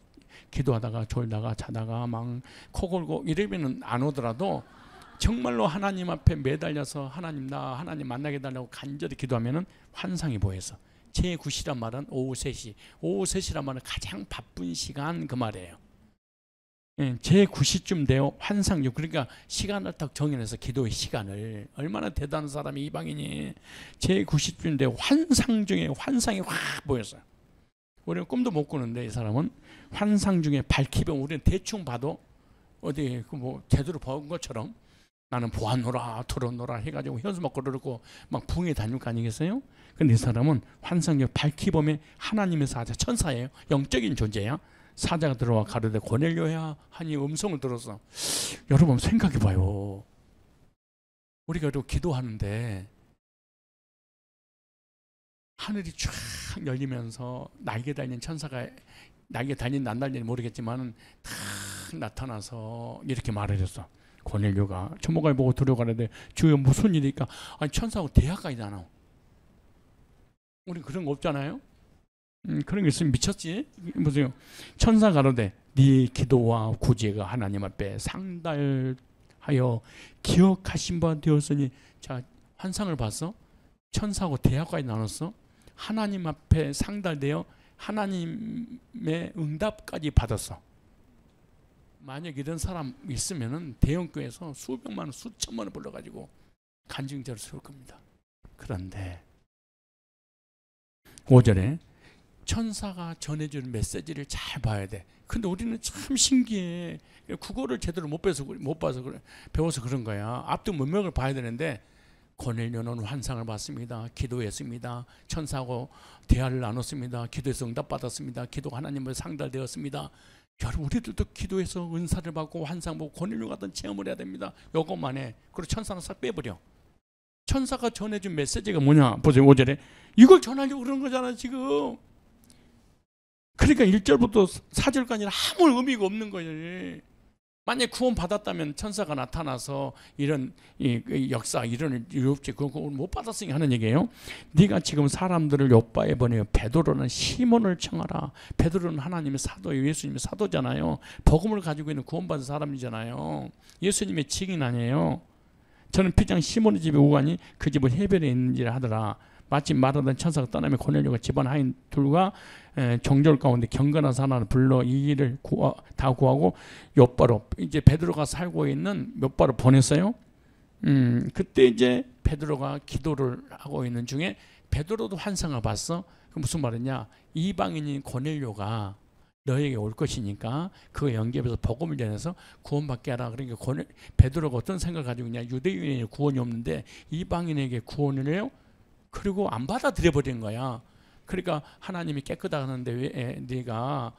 기도하다가 졸다가 자다가 막 코 골고 이러면은 안 오더라도 정말로 하나님 앞에 매달려서 하나님 만나게 달라고 간절히 기도하면은 환상이 보여서. 제9시란 말은 오후 3시. 오후 3시란 말은 가장 바쁜 시간, 그 말이에요. 제9시쯤 되어 환상이, 그러니까 시간을 딱 정해내서 기도의 시간을. 얼마나 대단한 사람이 이방인이. 제9시쯤 되어 환상 중에 환상이 확 보였어요. 우리는 꿈도 못 꾸는데 이 사람은 환상 중에 밝히면 우리는 대충 봐도 어디 뭐 제대로 본 것처럼 나는 보았노라 들었노라 해가지고 현수막 걸어놓고 막 붕에 다닐 거 아니겠어요? 근데 이 사람은 환상 중에 밝히범에 하나님의 사자, 천사예요. 영적인 존재야. 사자가 들어와 가로되 고넬료야 하니 음성을 들어서. 여러분 생각해봐요. 우리가 이렇게 기도하는데 하늘이 쫙 열리면서 날개 달린 천사가, 날개 달린 안 달린지 모르겠지만 탁 나타나서 이렇게 말을 했어. 고넬료가 초목을 보고 들어가는데 주여 무슨 일이니까, 아니 천사하고 대화까지 나눠. 우리 그런 거 없잖아요. 그런 게 있으면 미쳤지. 보세요. 천사 가로되 네 기도와 구제가 하나님 앞에 상달하여 기억하신 바 되었으니. 자, 환상을 봤어. 천사하고 대화까지 나눴어. 하나님 앞에 상달되어 하나님의 응답까지 받았어. 만약 이런 사람 있으면은 대형교회에서 수백만 원, 수천만 원 불러가지고 간증제를 세울 겁니다. 그런데 5절에 천사가 전해주는 메시지를 잘 봐야 돼. 근데 우리는 참 신기해. 국어를 제대로 못 봐서 그래. 배워서 그런 거야. 앞뒤 문맥을 봐야 되는데, 고넬료는 환상을 봤습니다. 기도했습니다. 천사하고 대화를 나눴습니다. 기도해서 응답받았습니다. 기도가 하나님을 상달되었습니다. 여러분 우리들도 기도해서 은사를 받고 환상 보고 고넬료 같은 체험을 해야 됩니다. 요것만 해. 그리고 천사는 싹 빼버려. 천사가 전해준 메시지가 뭐냐 보세요. 5절에 이걸 전하려고 그러는 거잖아 지금. 그러니까 1절부터 4절까지는 아무 의미가 없는 거예요. 만약에 구원 받았다면 천사가 나타나서 이런 이 역사 이런 이롭지 그거 못 받았으니까 하는 얘기예요. 네가 지금 사람들을 욥바에 보내요. 베드로는 시몬을 청하라. 베드로는 하나님의 사도예요. 예수님의 사도잖아요. 복음을 가지고 있는 구원받은 사람이잖아요. 예수님의 증인 아니에요. 저는 피장 시몬의 집에 오가니 그 집은 해변에 있는지라 하더라. 마침 말하던 천사가 떠나며 고넬료가 집안 하인 둘과 정절 가운데 경건한 사람을 불러 이 일을 다 구하고 욥바로 이제 베드로가 살고 있는 욥바로 보냈어요. 그때 이제 베드로가 기도를 하고 있는 중에 베드로도 환상을 봤어. 그 무슨 말이냐? 이방인인 고넬료가 너에게 올 것이니까 그거 연결해서 복음을 전해서 구원받게 하라. 그러니까 베드로가 어떤 생각을 가지고 있냐? 유대인에게 구원이 없는데 이방인에게 구원을 해요? 그리고 안 받아들여 버린 거야. 그러니까 하나님이 깨끗하는데 왜 네가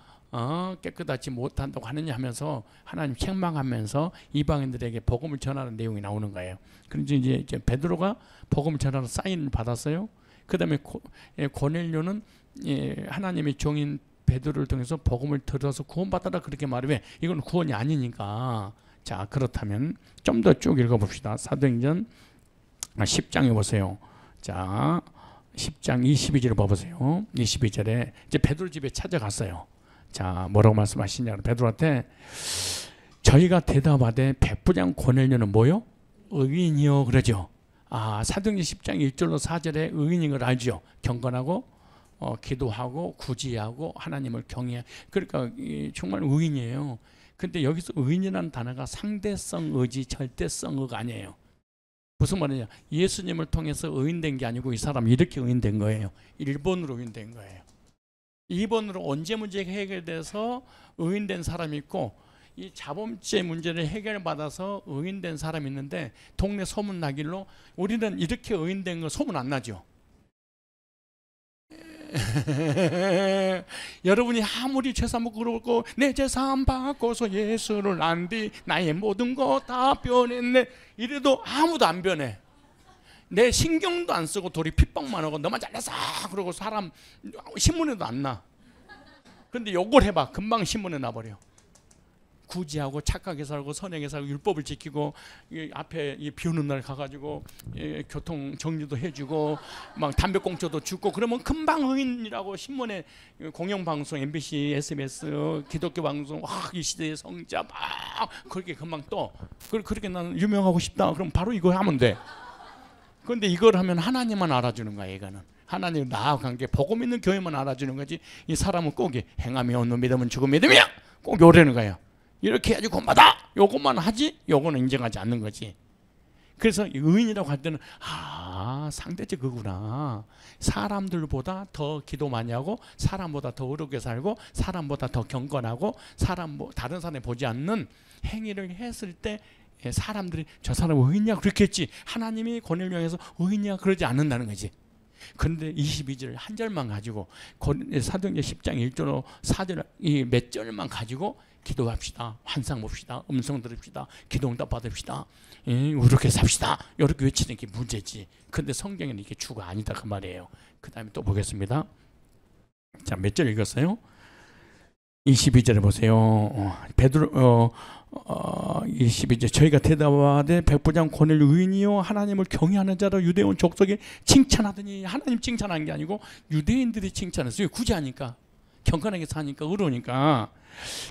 깨끗하지 못한다고 하느냐 하면서 하나님 책망하면서 이방인들에게 복음을 전하는 내용이 나오는 거예요. 그런데 이제 베드로가 복음을 전하는 사인을 받았어요. 그 다음에 고넬료는 하나님의 종인 베드로를 통해서 복음을 들어서 구원받아라 그렇게 말해. 왜? 이건 구원이 아니니까. 자, 그렇다면 좀 더 쭉 읽어봅시다. 사도행전 10장에 보세요. 자, 10장 22절을 봐보세요. 22절에 이제 베드로 집에 찾아갔어요. 자, 뭐라고 말씀하시냐? 베드로한테 저희가 대답하되 백부장 고넬료는 뭐요? 의인이요 그러죠. 사도행전 10장 1절로 4절에 의인인 걸 알죠. 경건하고 기도하고 구제하고 하나님을 경외. 그러니까 정말 의인이에요. 근데 여기서 의인이라는 단어가 상대성 의지, 절대성 의가 아니에요. 무슨 말이냐? 예수님을 통해서 의인된 게 아니고 이 사람이 이렇게 의인된 거예요. 1번으로 의인된 거예요. 2번으로 언제 문제가 해결돼서 의인된 사람이 있고 이 자범죄 문제를 해결받아서 의인된 사람이 있는데 동네 소문 나길로 우리는 이렇게 의인된 거 소문 안 나죠. 여러분이 아무리 재산 먹고 그러고 내 재산 바꿔서 예수를 안디 나의 모든 거 다 변했네 이래도 아무도 안 변해. 내 신경도 안 쓰고 도리 핍박만 하고 너만 잘났어 그러고 사람 신문에도 안 나. 근데 요걸 해봐. 금방 신문에 나버려. 구제하고 착하게 살고 선하게 살고 율법을 지키고 앞에 비 오는 날 가가지고 교통 정리도 해주고 막 담배꽁초도 줍고 그러면 금방 의인이라고 신문에 공영방송 MBC SBS 기독교 방송 이 시대의 성자 막 그렇게 금방 떠. 그렇게 나는 유명하고 싶다 그럼 바로 이거 하면 돼. 그런데 이걸 하면 하나님만 알아주는 거야. 이거는 하나님 나와 관계 복음 있는 교회만 알아주는 거지. 이 사람은 꼭 행함이 없는 믿음은 죽은 믿음이야 꼭 요래는 거야. 이렇게 해야지 구원받아. 요것만 하지 요거는 인정하지 않는 거지. 그래서 의인이라고 할 때는 상대적 그구나. 사람들보다 더 기도 많이 하고 사람보다 더 어렵게 살고 사람보다 더 경건하고 다른 사람이 보지 않는 행위를 했을 때 사람들이 저 사람 의인이야 그렇게 했지 하나님이 고넬료에서 의인이야 그러지 않는다는 거지. 그런데 22절 한 절만 가지고 사도행전 10장 1절로 4절 이 몇 절만 가지고 기도합시다. 환상 봅시다. 음성 들읍시다. 기도응답 받읍시다. 이렇게 삽시다. 이렇게 외치는 게 문제지. 근데 성경에는 이게 주가 아니다 그 말이에요. 그 다음에 또 보겠습니다. 자, 몇 절 읽었어요? 22절에 보세요. 베드로 22절 저희가 대답하되 백부장 고넬료 의인이요 하나님을 경외하는 자로 유대온 족속에 칭찬하더니 하나님 칭찬한 게 아니고 유대인들이 칭찬했어요. 굳이 하니까 경건하게 사니까 의로우니까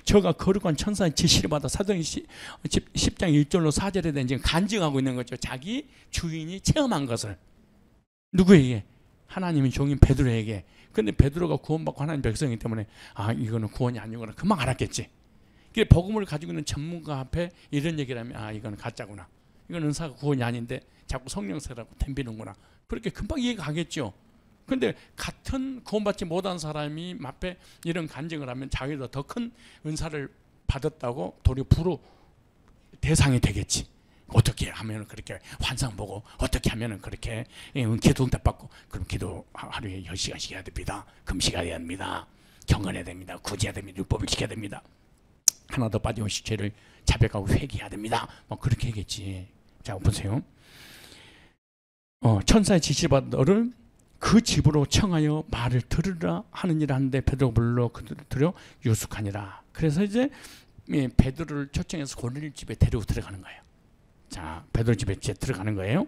저가 거룩한 천사의 지시를 받아 사도행전 10장 1절로 4절에 대한 지금 간증하고 있는 거죠. 자기 주인이 체험한 것을 누구에게? 하나님의 종인 베드로에게. 근데 베드로가 구원받고 하나님 백성이기 때문에 이거는 구원이 아니구나 금방 알았겠지. 복음을 가지고 있는 전문가 앞에 이런 얘기를 하면 이건 가짜구나. 이건 은사가 구원이 아닌데 자꾸 성령세라고 덤비는구나. 그렇게 금방 이해가 가겠죠. 근데 같은 구원받지 못한 사람이 앞에 이런 간증을 하면 자기도 더 큰 은사를 받았다고 도리어 부로 대상이 되겠지. 어떻게 하면 그렇게 환상 보고 어떻게 하면 그렇게 기도응답 받고 그럼 기도 하루에 10시간씩 해야 됩니다. 금식해야 됩니다. 경건해야 됩니다. 구제해야 됩니다. 율법을 지켜야 됩니다. 하나 더 빠짐없이 죄를 자백하고 회개해야 됩니다. 뭐 그렇게 얘기했지. 자 보세요. 천사의 지시를 받은 너를 그 집으로 청하여 말을 들으라 하느니라 하는데 베드로가 불러 그들을 들여 유숙하니라. 그래서 이제 베드로를 초청해서 고넬료 집에 데리고 들어가는 거예요. 자, 베드로 집에 이제 들어가는 거예요.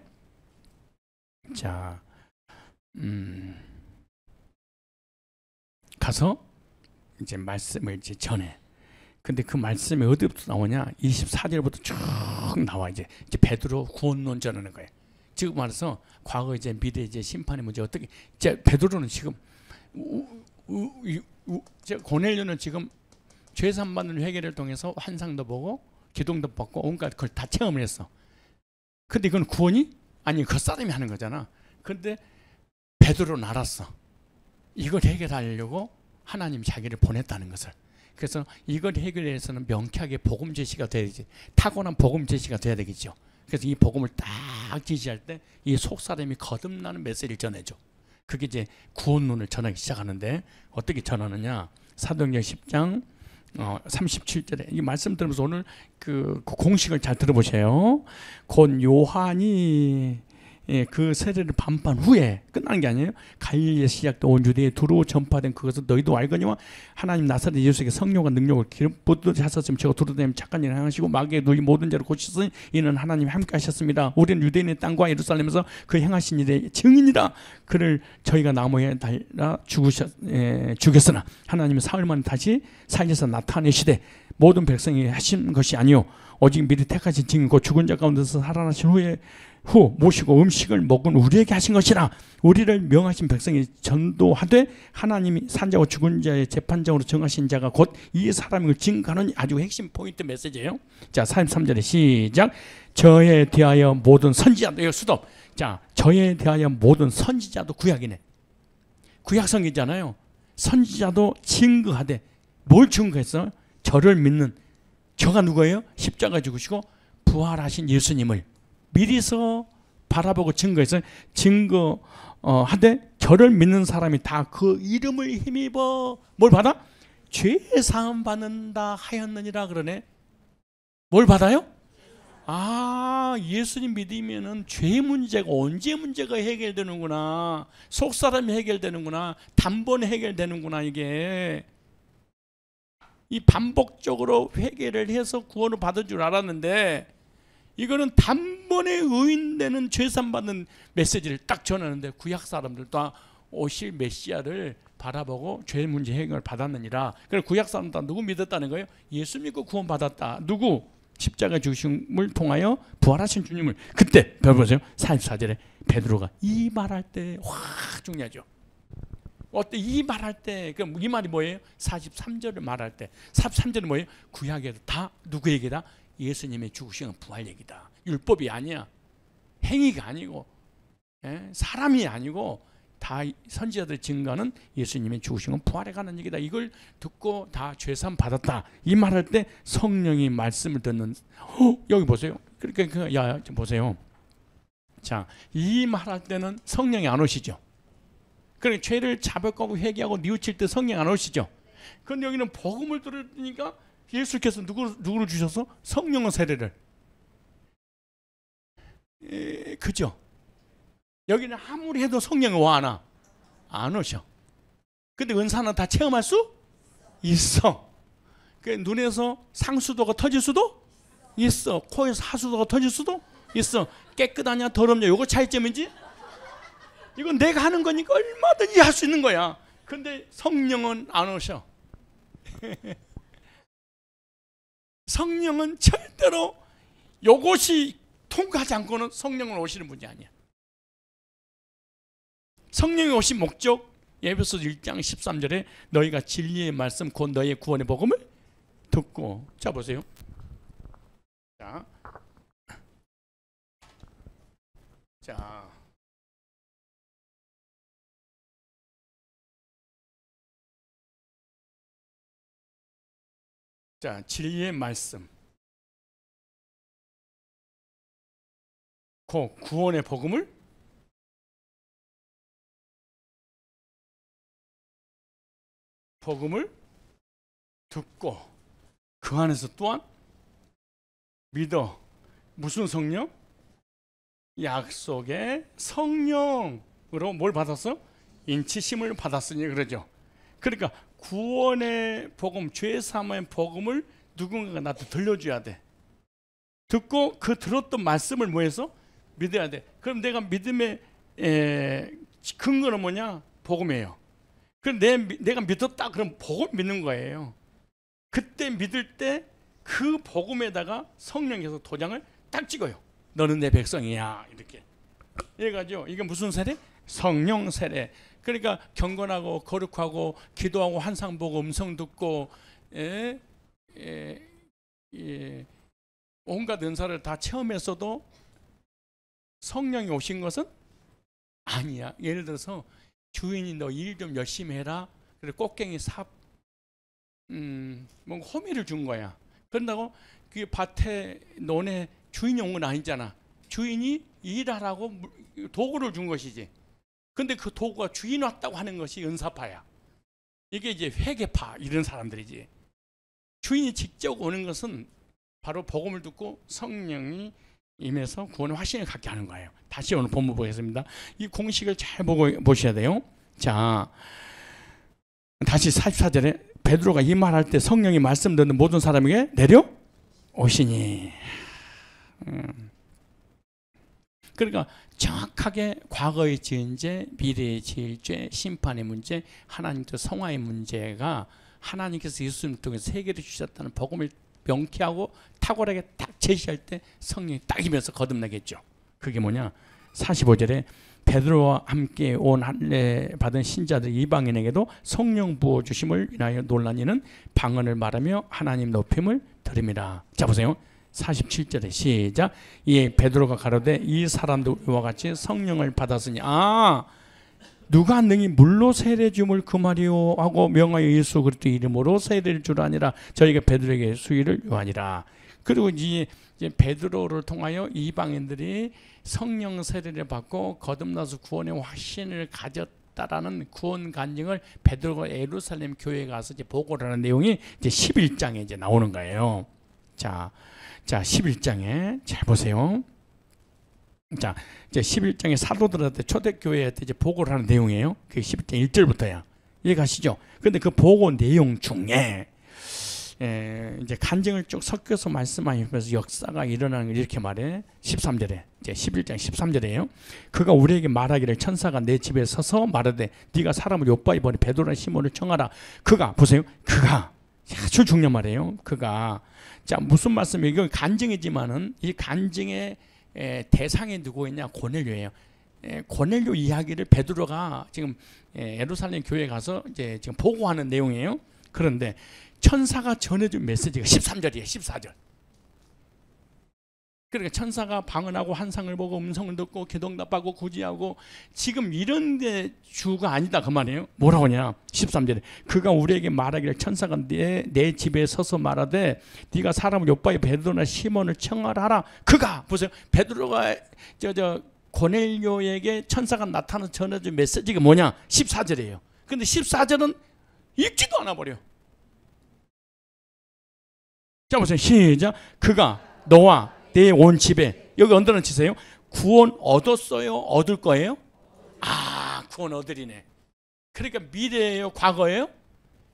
자, 가서 이제 말씀을 이제 전해. 근데 그 말씀이 어디부터 나오냐? 24절부터 쭉 나와. 이제 베드로 구원론 전하는 거예요. 즉 말해서 과거 이제 미래 이제 심판의 문제 어떻게 이제 베드로는 지금 고넬료는 지금 죄산 받는 회개를 통해서 환상도 보고 기동도 받고 온갖 그걸 다 체험을 했어. 근데 이건 구원이 아니 그 사람이 하는 거잖아. 근데 베드로는 알았어. 이걸 해결하려고 하나님 자기를 보냈다는 것을. 그래서 이걸 해결해서는 명쾌하게 복음 제시가 돼야지. 타고난 복음 제시가 돼야 되겠죠. 그래서 이 복음을 딱 지시할 때 이 속사람이 거듭나는 메시지를 전해줘. 그게 이제 구원론을 전하기 시작하는데 어떻게 전하느냐? 사도행전 10장 37절에 이 말씀 들으면서 오늘 그 공식을 잘 들어보세요. 곧 요한이 그 세례를 반판 후에 끝나는 게 아니에요. 갈릴리에 시작된 온 유대에 두루 전파된 그것을 너희도 알거니와 하나님 나사렛 예수에게 성령과 능력을 기름붓듯이 하셨으면 제가 두루다니며 착한 일을 행하시고 마귀의 누이 모든 죄를 고치시니 이는 하나님 함께 하셨습니다. 우리는 유대인의 땅과 예루살렘에서 그 행하신 일의 증인이라. 그를 저희가 나무에 달아 죽였으나 하나님은 사흘 만에 다시 살려서 나타내시되 모든 백성이 하신 것이 아니요 오직 미리 택하신 증인 곧 죽은 자 가운데서 살아나신 후 모시고 음식을 먹은 우리에게 하신 것이라. 우리를 명하신 백성이 전도하되 하나님이 산자와 죽은 자의 재판장으로 정하신 자가 곧 이 사람을 증거하는 아주 핵심 포인트 메시지예요. 자 43절에 시작. 저에 대하여 모든 선지자도 이거 수도. 자 저에 대하여 모든 선지자도 구약이네. 구약성이잖아요. 선지자도 증거하되 뭘 증거했어? 저를 믿는 저가 누구예요? 십자가 죽으시고 부활하신 예수님을 미리서 바라보고 증거해서 증거하되 저를 믿는 사람이 다 그 이름을 힘입어 뭘 받아? 죄 사함 받는다 하였느니라 그러네. 뭘 받아요? 아 예수님 믿으면은 죄 문제가 언제 문제가 해결되는구나. 속사람이 해결되는구나. 단번에 해결되는구나. 이게 이 반복적으로 회개를 해서 구원을 받을 줄 알았는데 이거는 단번에 의인되는 죄산 받는 메시지를 딱 전하는데 구약 사람들 다 오실 메시아를 바라보고 죄 문제 해결을 받았느니라. 그래서 구약 사람들 다 누구 믿었다는 거예요? 예수 믿고 구원 받았다. 누구? 십자가 죽으심을 통하여 부활하신 주님을. 그때 별 보세요. 44절에 베드로가 이 말할 때 확 중요하죠. 어때? 이 말할 때 그럼 이 말이 뭐예요? 43절을 말할 때 43절은 뭐예요? 구약에도 다 누구 얘기다? 예수님의 죽으신 부활 얘기다. 율법이 아니야. 행위가 아니고 사람이 아니고 다 선지자들 증거는 예수님의 죽으신 부활에 관한 얘기다. 이걸 듣고 다 죄산 받았다. 이 말할 때 성령이 말씀을 듣는 여기 보세요. 그러니까 야 보세요. 자, 이 말할 때는 성령이 안 오시죠. 그러니까 죄를 자백하고 회개하고 뉘우칠 때 성령 안 오시죠. 그런데 여기는 복음을 들으니까 예수께서 누구를 주셔서 성령의 세례를. 그죠? 여기는 아무리 해도 성령이 와 안 와? 안 오셔. 근데 은사는 다 체험할 수 있어. 그 눈에서 상수도가 터질 수도 있어. 코에서 하수도가 터질 수도 있어. 깨끗하냐 더럽냐 요거 차이점인지. 이건 내가 하는 거니까 얼마든지 할 수 있는 거야. 근데 성령은 안 오셔. 성령은 절대로 요것이 통과하지 않고는 성령은 오시는 분이 아니야. 성령이 오신 목적 에베소서 1장 13절에 너희가 진리의 말씀 곧 너희의 구원의 복음을 듣고. 자 보세요. 자 진리의 말씀 그 구원의 복음을 듣고 그 안에서 또한 믿어. 무슨 성령? 약속의 성령으로 뭘 받았어? 인치심을 받았으니 그러죠. 그러니까 구원의 복음, 죄 사함의 복음을 누군가가 나한테 들려줘야 돼. 듣고 그 들었던 말씀을 뭐해서 믿어야 돼. 그럼 내가 믿음의 근거는 뭐냐? 복음이에요. 그럼 내가 믿었다 그럼 복음 믿는 거예요. 그때 믿을 때 그 복음에다가 성령께서 도장을 딱 찍어요. 너는 내 백성이야 이렇게. 이해가죠? 이게 무슨 세례? 성령 세례. 그러니까 경건하고 거룩하고 기도하고 환상 보고 음성 듣고 온갖 은사를 다 체험했어도 성령이 오신 것은 아니야. 예를 들어서 주인이 너 일 좀 열심히 해라. 그래 꽃갱이 뭔가 호미를 준 거야. 그런다고 그 밭에 논에 주인이 온 건 아니잖아. 주인이 일하라고 도구를 준 것이지. 근데 그 도구가 주인 왔다고 하는 것이 은사파야. 이게 이제 회계파 이런 사람들이지. 주인이 직접 오는 것은 바로 복음을 듣고 성령이 임해서 구원의 확신을 갖게 하는 거예요. 다시 오늘 본문 보겠습니다. 이 공식을 잘 보셔야 돼요. 자, 다시 44절에 베드로가 이 말할 때 성령이 말씀 듣는 모든 사람에게 내려오시니. 그러니까 정확하게 과거의 지은 죄, 미래의 지을 죄, 심판의 문제, 하나님께서 성화의 문제가 하나님께서 예수님을 통해서 세계를 주셨다는 복음을 명쾌하고 탁월하게 딱 제시할 때 성령이 딱 임해서 거듭나겠죠. 그게 뭐냐? 45절에 베드로와 함께 온 할례 받은 신자들 이방인에게도 성령 부어 주심을 인하여 논란 이는 방언을 말하며 하나님 높임을 드립니다. 자 보세요. 47절에 시작. 이에 베드로가 가로되 이 사람도 이와 같이 성령을 받았으니 누가 능히 물로 세례 줌을 금하리요 하고 명하여 예수 그리스도 이름으로 세례를 주라 하니라. 저희가 베드로에게 수위를 요하니라. 그리고 이제 베드로를 통하여 이방인들이 성령 세례를 받고 거듭나서 구원의 확신을 가졌다라는 구원 간증을 베드로가 예루살렘 교회에 가서 이제 보고를 하는 내용이 이제 11장에 이제 나오는 거예요. 자 11장에 잘 보세요. 자, 이제 11장에 사도들한테 초대교회한테 이제 보고를 하는 내용이에요. 그게 11장 1절부터야. 이해가시죠? 근데 그 보고 내용 중에 이제 간증을 쭉 섞여서 말씀하면서 역사가 일어나는 걸 이렇게 말해. 13절에 이제 11장 13절에요. 그가 우리에게 말하기를 천사가 내 집에 서서 말하되 네가 사람을 요바에 보내 베드로라 시몬을 청하라. 그가 보세요. 그가 아주 중요한 말이에요. 그가 자 무슨 말씀이에요? 이건 간증이지만은 이 간증의 대상이 누구였냐? 고넬료예요. 고넬료 이야기를 베드로가 지금 예루살렘 교회에 가서 이제 지금 보고하는 내용이에요. 그런데 천사가 전해준 메시지가 13절이에요. 14절. 그러니까 천사가 방언하고 환상을 보고 음성을 듣고 기도응답하고 구제하고 지금 이런 데 주가 아니다 그 말이에요. 뭐라고 하냐? 13절에 그가 우리에게 말하기를 천사가 내 집에 서서 말하되 네가 사람을 요바에 베드로나 시몬을 청하라. 그가 보세요. 베드로가 고넬료에게 천사가 나타나서 전해준 메시지가 뭐냐? 14절이에요. 근데 14절은 읽지도 않아 버려. 자 보세요. 시작. 그가 너와 내 온 집에 여기 언더는 치세요. 구원 얻었어요? 얻을 거예요? 구원 얻으리네. 그러니까 미래예요? 과거예요?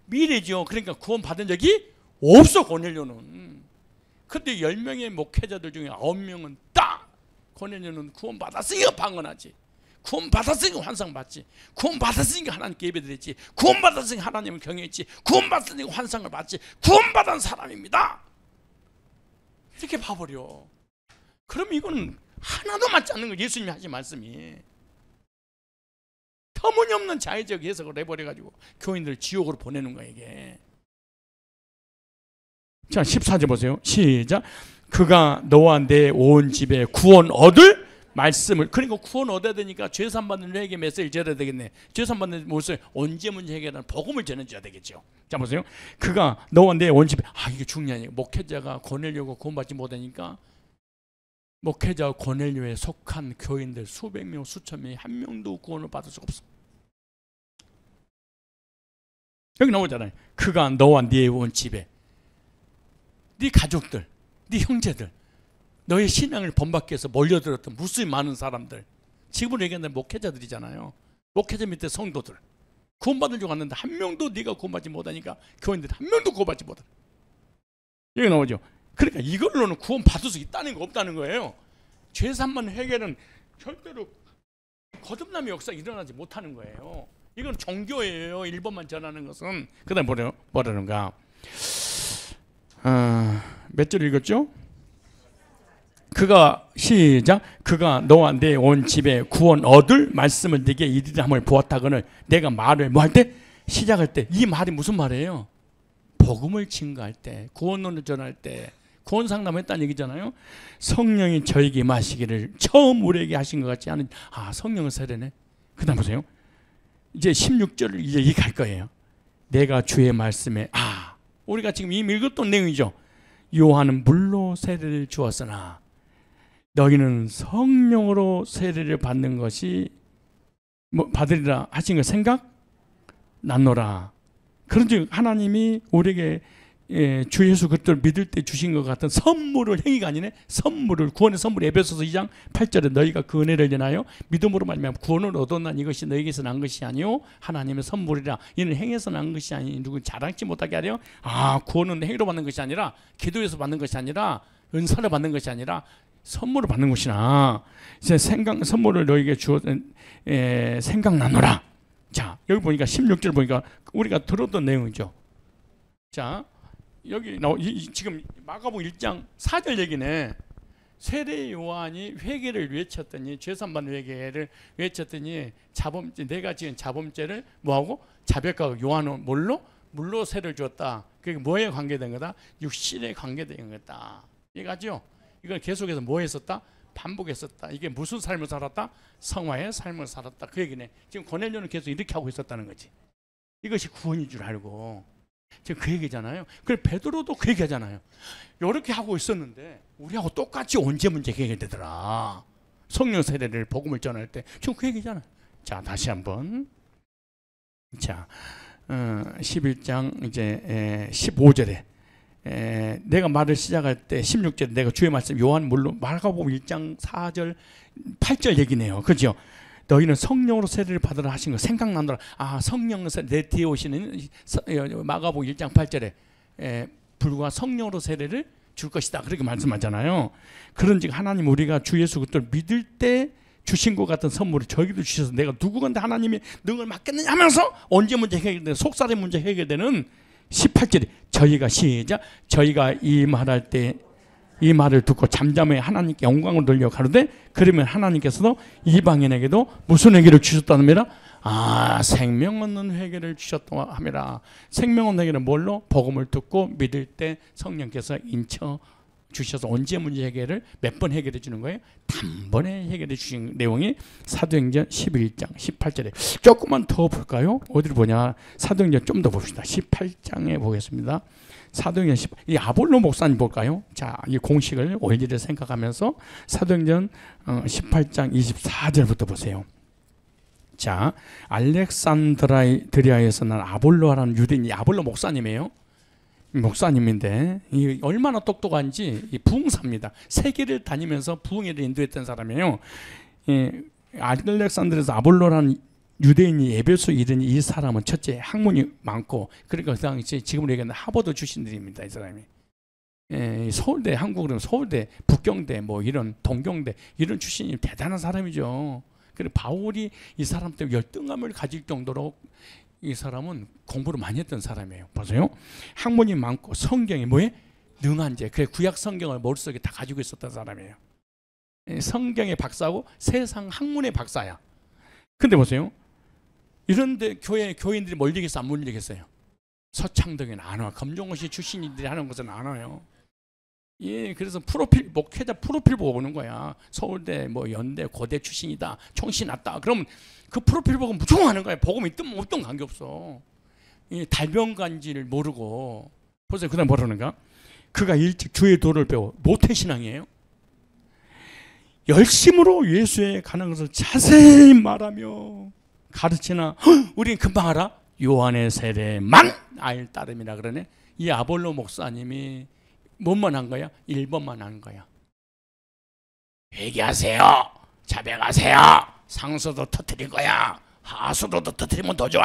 미래죠. 그러니까 구원 받은 적이 없어 고넬료는. 근데 10명의 목회자들 중에 9명은 딱 고넬료는 구원 받았으니까 방언하지. 구원 받았으니까 환상 받지. 구원 받았으니까 하나님께 예배드렸지. 구원 받았으니까 하나님을 경외했지. 구원 받았으니까 환상을 받지. 구원 받은 사람입니다. 이렇게 봐버려. 그럼 이거는 하나도 맞지 않는 거 예수님이 하신 말씀이. 터무니없는 자의적 해석을 해버려가지고 교인들 지옥으로 보내는 거야 이게. 자 14절 보세요. 시작. 그가 너와 내 온 집에 구원 얻을 말씀을. 그러니까 구원 얻어야 되니까 죄산 받는 회개 메시지를 전해야 되겠네. 죄산 받는 무엇을 언제 문제 해결하는 복음을 전해줘야 되겠죠. 자 보세요. 그가 너와 내 온 집에 이게 중요하니까 목회자가 고넬료가 구원받지 못하니까 목회자 고넬료에 속한 교인들 수백 명 수천 명이 한 명도 구원을 받을 수가 없어. 여기 나오잖아요. 그가 너와 네 온 집에 네 가족들, 네 형제들, 너의 신앙을 본받기 위해서 몰려들었던 무수히 많은 사람들, 지금으로 얘기하는 목회자들이잖아요. 목회자 밑에 성도들 구원받을 줄 알았는데 한 명도 네가 구원받지 못하니까 교인들이 한 명도 구원받지 못해. 여기 나오죠. 그러니까 이걸로는 구원받을 수 있다는 거 없다는 거예요. 죄산만 회개는 절대로 거듭남의 역사가 일어나지 못하는 거예요. 이건 종교예요. 1번만 전하는 것은. 그 다음에 뭐라는가. 몇 절 읽었죠? 그가 시작. 그가 너와 내 온 집에 구원 얻을 말씀을 네게 이르리 함을 보았다거늘 내가 말을 뭐 할 때? 시작할 때. 이 말이 무슨 말이에요? 복음을 증거할 때, 구원론을 전할 때, 구원 상담했다는 얘기잖아요. 성령이 저에게 임하시기를 처음 우리에게 하신 것 같지 않은, 성령은 세례네. 그 다음 보세요. 이제 16절을 이제 얘기할 거예요. 내가 주의 말씀에, 우리가 지금 이미 읽었던 내용이죠. 요한은 물로 세례를 주었으나 너희는 성령으로 세례를 받는 것이 받으리라 하신 거 생각? 났노라. 그런즉 하나님이 우리에게 주 예수 그리스도를 믿을 때 주신 것 같은 선물을, 행위가 아니네, 선물을, 구원의 선물. 에베소서 2장 8절에 너희가 그 은혜를 인하여 믿음으로 말미암아 구원을 얻었나니 이것이 너희에게서 난 것이 아니요 하나님의 선물이라. 이는 행해서 난 것이 아니 누구 자랑치 못하게 하려. 구원은 행위로 받는 것이 아니라, 기도에서 받는 것이 아니라, 은사를 받는 것이 아니라 선물을 받는 것이나 이제 선물을 너희에게 주어 생각나노라. 자, 여기 보니까 16절 보니까 우리가 들었던 내용이죠. 자, 여기 지금 마가복음 1장 4절 얘기네. 세례 요한이 회개를 외쳤더니, 죄산받는 회개를 외쳤더니 내가 지은 자범죄를 뭐하고? 자백하고. 요한은 물로 세례를 주었다. 그게 뭐에 관계된 거다? 육신에 관계된 거다. 이거죠. 이걸 계속해서 뭐 했었다? 반복했었다. 이게 무슨 삶을 살았다? 성화의 삶을 살았다. 그 얘기네. 지금 고넬료는 계속 이렇게 하고 있었다는 거지. 이것이 구원인 줄 알고. 지금 그 얘기잖아요. 그래 베드로도 그 얘기하잖아요. 이렇게 하고 있었는데 우리하고 똑같이 언제 문제 해결되더라. 성령 세례를 복음을 전할 때 지금 그 얘기잖아요. 자, 다시 한번. 자, 11장 이제 15절에 내가 말을 시작할 때 16절에 내가 주의 말씀, 요한 물론 마가복음 1장 4절 8절 얘기네요. 그죠? 너희는 성령으로 세례를 받으라 하신 거 생각나더라. 성령 내 뒤에 오시는 마가복음 1장 8절에 불과 성령으로 세례를 줄 것이다. 그렇게 말씀하잖아요. 그런즉 하나님 우리가 주 예수 그리스도를 믿을 때 주신 것 같은 선물을 저에게도 주셔서 내가 누구건데 하나님이 능을 맡겠느냐 하면서 언제 문제 해결되는, 속살의 문제 해결되는 18절에 저희가 시작. 저희가 이 말할 때 이 말을 듣고 잠잠해 하나님께 영광을 돌려 가로되 그러면 하나님께서도 이방인에게도 무슨 회개를 주셨다는 겁니다. 생명 얻는 회개를 주셨다 함이라. 생명 얻는 회개는 뭘로? 복음을 듣고 믿을 때 성령께서 인쳐 주셔서 언제 문제 해결을 몇 번 해결해 주는 거예요? 단번에 해결해 주신 내용이 사도행전 11장 18절에 조금만 더 볼까요? 어디를 보냐? 사도행전 좀 더 봅시다. 18장에 보겠습니다. 사도행전 이 아볼로 목사님 볼까요? 자, 이 공식을 원리를 생각하면서 사도행전 18장 24절부터 보세요. 자, 알렉산드리아에서 난 아볼로라는 유대인이, 아볼로 목사님이에요. 목사님인데 이 얼마나 똑똑한지 부흥사입니다. 세계를 다니면서 부흥회를 인도했던 사람이에요. 알렉산드리아에서 아볼로라는 유대인이 에베소 이르니 이 사람은 첫째 학문이 많고, 그러니까 그 당시 지금으로 얘기하는 하버드 출신들입니다. 이 사람이 서울대, 한국으로는 서울대, 북경대, 뭐 이런 동경대 이런 출신이 대단한 사람이죠. 그리고 바울이 이 사람 때문에 열등감을 가질 정도로 이 사람은 공부를 많이 했던 사람이에요. 보세요. 학문이 많고 성경이 뭐에? 능한 자. 그래 구약 성경을 머릿속에 다 가지고 있었던 사람이에요. 성경의 박사고 세상 학문의 박사야. 근데 보세요. 이런데 교인들이 멀리겠어 안 멀리겠어요? 서창덕에는 안 와. 검정고시 출신들이 하는 것은 안 와요. 그래서 목회자 프로필 보고 보는 거야. 서울대, 뭐 연대, 고대 출신이다. 총시 났다. 그럼 그 프로필 보고 무조건 하는 거야. 복음 있든 없든 관계없어. 달병간지를 모르고. 보세요. 그 다음 뭐라는가? 그가 일찍 주의 도를 배워. 모태신앙이에요. 열심으로 예수에 가는 것을 자세히 말하며 가르치나 우리는 금방 알아? 요한의 세례만 알 따름이라 그러네. 이 아볼로 목사님이 뭐만 한 거야? 1번만 한 거야. 회개하세요. 자백하세요. 상수도 터뜨릴 거야. 하수도 터뜨리면 더 좋아.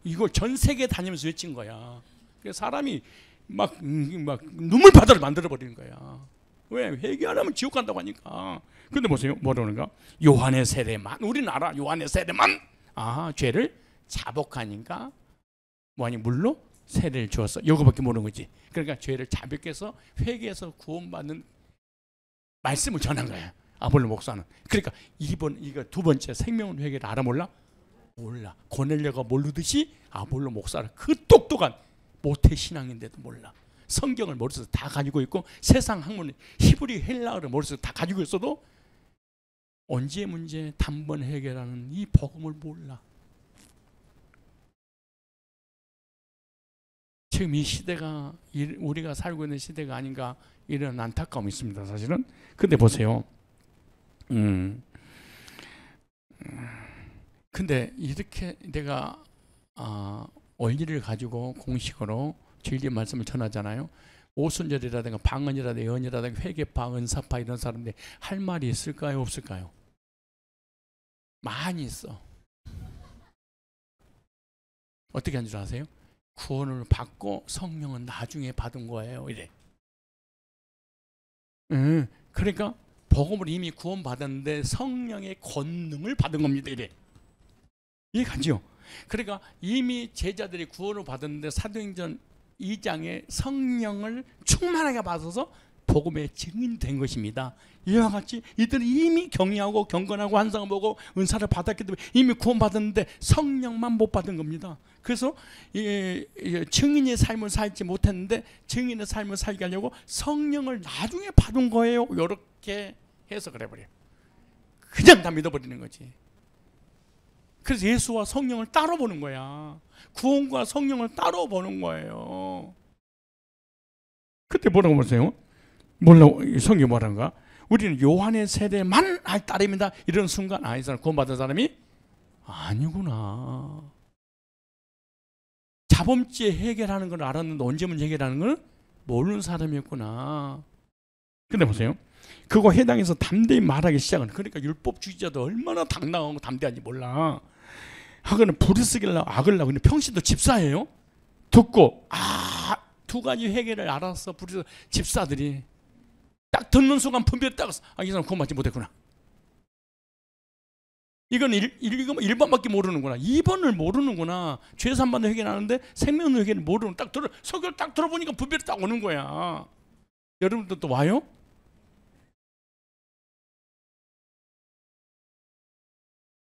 이걸 전 세계 다니면서 외친 거야. 그래서 사람이 막 눈물 바다를 만들어 버리는 거야. 왜? 회개 안 하면 지옥 간다고 하니까. 근데 보세요. 뭐라는가? 요한의 세례만, 우리나라 요한의 세례만 죄를 자복하니까 뭐하니? 물로 세례를 주었어. 이거밖에 모르는 거지. 그러니까 죄를 자백해서 회개해서 구원받는 말씀을 전한 거야. 아볼로 목사는. 그러니까 이거 두 번째 생명 회개를 알아 몰라? 몰라. 고넬료가 모르듯이 아볼로 목사를 그 똑똑한 모태 신앙인데도 몰라. 성경을 머릿속에 다 가지고 있고 세상 학문 히브리 헬라어를 머릿속에 다 가지고 있어도 언제 문제 단번 해결하는 이 복음을 몰라. 지금 이 시대가 우리가 살고 있는 시대가 아닌가 이런 안타까움이 있습니다. 사실은. 근데 보세요. 근데 이렇게 내가 원리를 가지고 공식으로 진리 말씀을 전하잖아요. 오순절이라든가 방언이라든가 예언이라든가 회개파, 은사파 이런 사람들이 할 말이 있을까요? 없을까요? 많이 있어. 어떻게 한 줄 아세요? 구원을 받고 성령은 나중에 받은 거예요. 이래. 그러니까 복음을 이미 구원받았는데 성령의 권능을 받은 겁니다. 이래. 이해가죠? 그러니까 이미 제자들이 구원을 받았는데 사도행전 2장에 성령을 충만하게 받아서 복음의 증인이 된 것입니다. 이와 같이 이들은 이미 경외하고 경건하고 환상을 보고 은사를 받았기 때문에 이미 구원받았는데 성령만 못 받은 겁니다. 그래서 증인의 삶을 살지 못했는데 증인의 삶을 살게 하려고 성령을 나중에 받은 거예요. 이렇게 해석을 해버려요. 그냥 다 믿어버리는 거지. 그래서 예수와 성령을 따로 보는 거야. 구원과 성령을 따로 보는 거예요. 그때 뭐라고 보세요? 성경이 뭐란가? 우리는 요한의 세례만 할 따름이다. 이런 순간 이 사람 구원받은 사람이 아니구나. 자범죄 해결하는 걸 알았는데 언제 문제 해결하는 걸 모르는 사람이었구나. 근데 보세요. 그거 해당해서 담대히 말하기 시작은. 그러니까 율법주의자도 얼마나 당당하고 담대한지 몰라. 하거는 불을 쓰길라 악을 나고. 근데 평신도 집사예요. 듣고 두 가지 회개를 알아서 부르서 집사들이 딱 듣는 순간 분별이 딱 이 사람 구원받지 못했구나. 이건 1번밖에 모르는구나. 2번을 모르는구나. 죄 산받는 회개는 아는데 생명 회개는 모르는. 설교를 딱 들어보니까 분별이 딱 오는 거야. 여러분들도 와요?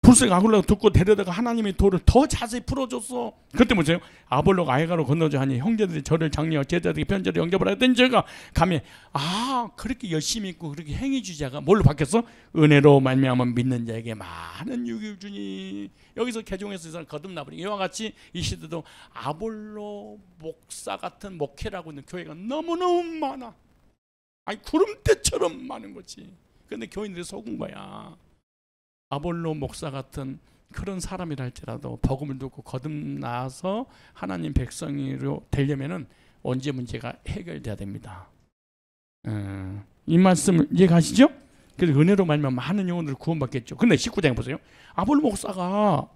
불색 아굴라가 듣고 데려다가 하나님의 도를 더 자세히 풀어줬어. 그때 뭐죠? 아볼로가 아이가로 건너자 하니 형제들이 저를 장려하고 제자들에게 편지를 영접을 하였더니 제가 가면 그렇게 열심히 있고 그렇게 행위주의자가 뭘로 바뀌었어? 은혜로 말미암아 믿는 자에게 많은 유익을 주니. 여기서 개종해서 이 사람 거듭나버리니. 이와 같이 이 시대도 아볼로 목사 같은 목회라고 있는 교회가 너무너무 많아. 구름대처럼 많은 거지. 근데 교인들이 속은 거야. 아볼로 목사 같은 그런 사람이라 할지라도 복음을 듣고 거듭나서 하나님 백성으로 되려면은 언제 문제가 해결돼야 됩니다. 이 말씀을 이해가시죠? 그래서 은혜로 말미암아 많은 영혼들을 구원받겠죠. 근데 19장에 보세요. 아볼로 목사가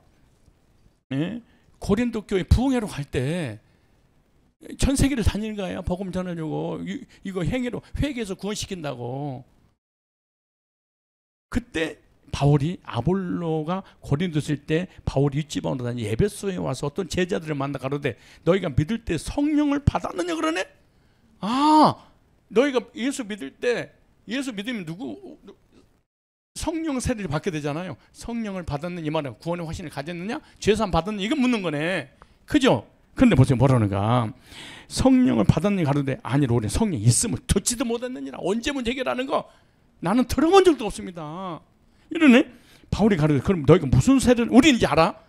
고린도 교회 부흥회로 갈 때 전 세계를 다니는 거예요. 복음 전하려고. 이거 행위로 회개해서 구원시킨다고. 그때 바울이 아볼로가 고린도 있을 때 바울이 윗지방으로 다니 에베소에 와서 어떤 제자들을 만나 가로되 너희가 믿을 때 성령을 받았느냐 그러네. 너희가 예수 믿을 때 예수 믿으면 성령 세례를 받게 되잖아요. 성령을 받았느냐 이 말은 구원의 확신을 가졌느냐 죄사함 받았느냐 이거 묻는 거네. 그죠? 그런데 보세요. 뭐라는가? 성령을 받았느냐 가로되 아니로래. 성령이 있으면 듣지도 못했느니라. 언제 문제 해결하는 거 나는 들어본 적도 없습니다. 이러네. 바울이 가르쳐. 그럼 너희가 무슨 세례를 우리는 이제 알아?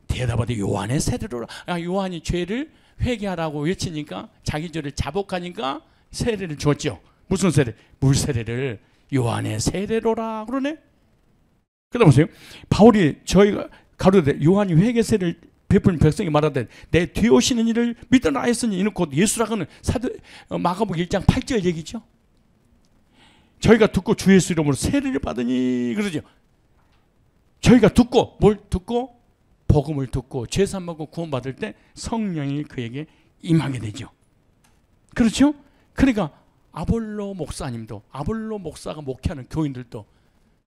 대답하되 요한의 세례로라. 요한이 죄를 회개하라고 외치니까 자기 죄를 자복하니까 세례를 주었죠. 무슨 세례? 물 세례를 요한의 세례로라 그러네. 그러다 보세요. 바울이 저희가 가르쳐 요한이 회개 세례를 베푼 백성이 말하되 내 뒤에 오시는 이를 믿으라 했으니 이는 곧 예수라고는 마가복음 1장 8절 얘기죠. 저희가 듣고 주 예수 이름으로 세례를 받으니 그러죠. 저희가 듣고 뭘 듣고? 복음을 듣고 죄산 받고 구원받을 때 성령이 그에게 임하게 되죠. 그렇죠? 그러니까 아볼로 목사님도, 아볼로 목사가 목회하는 교인들도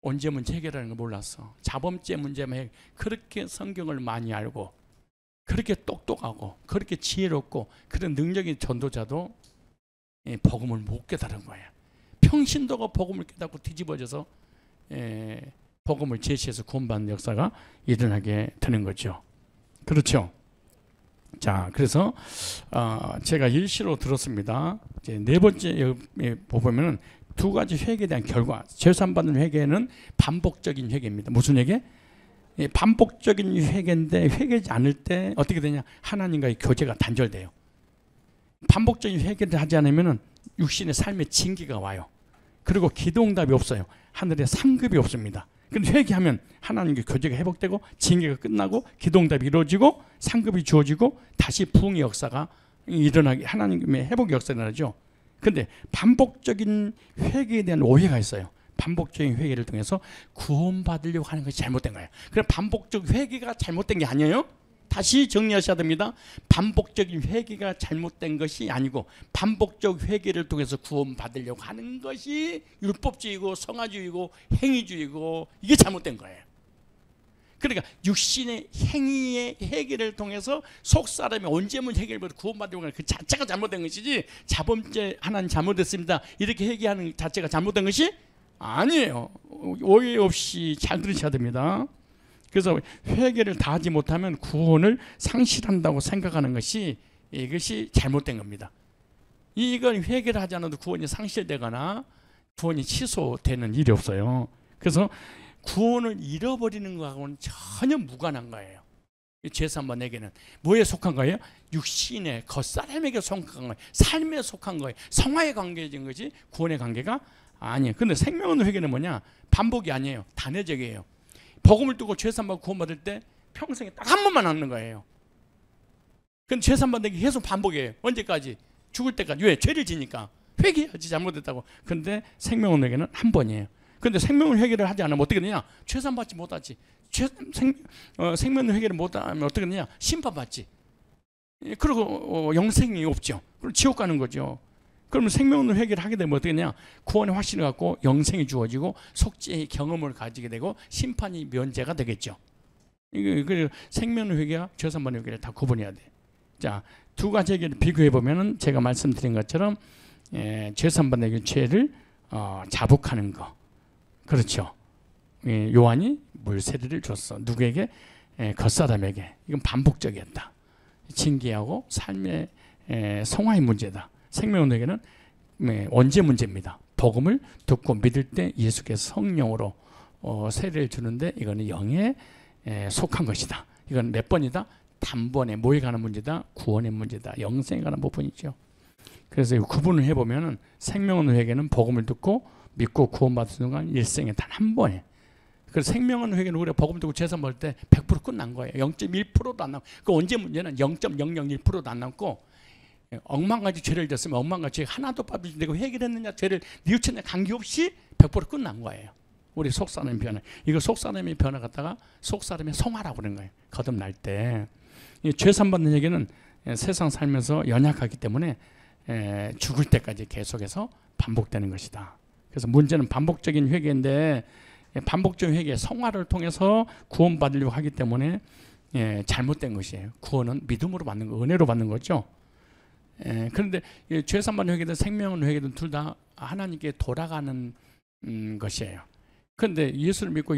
언제 문제 해결하는 걸 몰랐어. 자범죄 문제만 그렇게 성경을 많이 알고 그렇게 똑똑하고 그렇게 지혜롭고 그런 능력인 전도자도 복음을 못 깨달은 거예요. 평신도가 복음을 깨닫고 뒤집어져서 복음을 제시해서 구원받는 역사가 일어나게 되는 거죠. 그렇죠? 자, 그래서 제가 일시로 들었습니다. 이제 네 번째 보면은 두 가지 회개에 대한 결과. 재산받는 회개는 반복적인 회개입니다. 무슨 회개? 반복적인 회개인데 회개하지 않을 때 어떻게 되냐? 하나님과의 교제가 단절돼요. 반복적인 회개를 하지 않으면은 육신의 삶의 징계가 와요. 그리고 기도응답이 없어요. 하늘에 상급이 없습니다. 근데 회개하면 하나님과 교제가 회복되고 징계가 끝나고 기도응답이 이루어지고 상급이 주어지고 다시 부흥의 역사가 일어나게 하나님의 회복의 역사가 일어나죠. 근데 반복적인 회개에 대한 오해가 있어요. 반복적인 회개를 통해서 구원받으려고 하는 것이 잘못된 거예요. 그럼 반복적 회개가 잘못된 게 아니에요. 다시 정리하셔야 됩니다. 반복적인 회개가 잘못된 것이 아니고 반복적 회개를 통해서 구원받으려고 하는 것이 율법주의고 성화주의고 행위주의고 이게 잘못된 거예요. 그러니까 육신의 행위의 회개를 통해서 속사람이 언제면 해결받고 구원받으려고 하는 그 자체가 잘못된 것이지 자범죄 하나님 잘못했습니다 이렇게 회개하는 자체가 잘못된 것이 아니에요. 오해 없이 잘 들으셔야 됩니다. 그래서 회개를 다 하지 못하면 구원을 상실한다고 생각하는 것이 이것이 잘못된 겁니다. 이건 회개를 하지 않아도 구원이 상실되거나 구원이 취소되는 일이 없어요. 그래서 구원을 잃어버리는 것하고는 전혀 무관한 거예요. 제3번에게는 뭐에 속한 거예요? 육신의 겉사람에게 속한 거예요. 삶에 속한 거예요. 성화에 관계된 것이 구원의 관계가 아니에요. 근데 생명의 회개는 뭐냐? 반복이 아니에요. 단회적이에요. 복음을 두고 죄산받고 구원받을 때 평생에 딱 한 번만 하는 거예요. 근데 죄산받는 게 계속 반복이에요. 언제까지? 죽을 때까지. 왜? 죄를 지니까. 회개하지 잘못했다고. 근데 생명의 회개는 한 번이에요. 근데 생명의 회개를 하지 않으면 어떻게 되냐? 죄산받지 못하지. 생명의 회개를 못하면 어떻게 되냐? 심판받지. 그리고 영생이 없죠. 그럼 지옥 가는 거죠. 그러면 생명의 회개를 하게 되면 어떻게 되냐? 구원의 확신을 갖고 영생이 주어지고 속죄의 경험을 가지게 되고 심판이 면제가 되겠죠. 그래서 생명의 회개와 죄산받는 회개를 다 구분해야 돼. 자, 두 가지 회개를 비교해 보면은 제가 말씀드린 것처럼 죄산받는 죄를 자복하는 거. 그렇죠. 요한이 물세례를 줬어. 누구에게? 겉사람에게. 이건 반복적이었다. 징계하고 삶의 성화의 문제다. 생명에게는 언제 문제입니다. 복음을 듣고 믿을 때 예수께서 성령으로 세례를 주는데 이거는 영에 속한 것이다. 이건 몇 번이다? 단번에 뭐에 관한 문제다? 구원의 문제다. 영생에 관한 부분이죠. 그래서 이 구분을 해보면 생명의 회개는 복음을 듣고 믿고 구원받는 순간 일생에 단 한 번에. 그래서 생명의 회개는 우리가 복음 듣고 제사 먹을 때 100% 끝난 거예요. 0.1%도 안 남고. 그 언제 문제는 0.001%도 안 남고 억만 가지 죄를 졌으면 억만 가지 죄 하나도 빠지지 내가 회개했느냐 죄를 뉘우쳤느냐 관계없이 100% 끝난 거예요. 우리 속사람의 변화. 이거 속사람의 변화 갖다가 속사람의 성화라고 그러는 거예요. 거듭날 때. 이 죄산받는 얘기는 세상 살면서 연약하기 때문에 죽을 때까지 계속해서 반복되는 것이다. 그래서 문제는 반복적인 회개인데 반복적인 회개, 성화를 통해서 구원받으려고 하기 때문에 잘못된 것이에요. 구원은 믿음으로 받는 거, 은혜로 받는 거죠. 그런데 죄산받는 회개든 생명의 회개든 둘 다 하나님께 돌아가는 것이에요. 그런데 예수를 믿고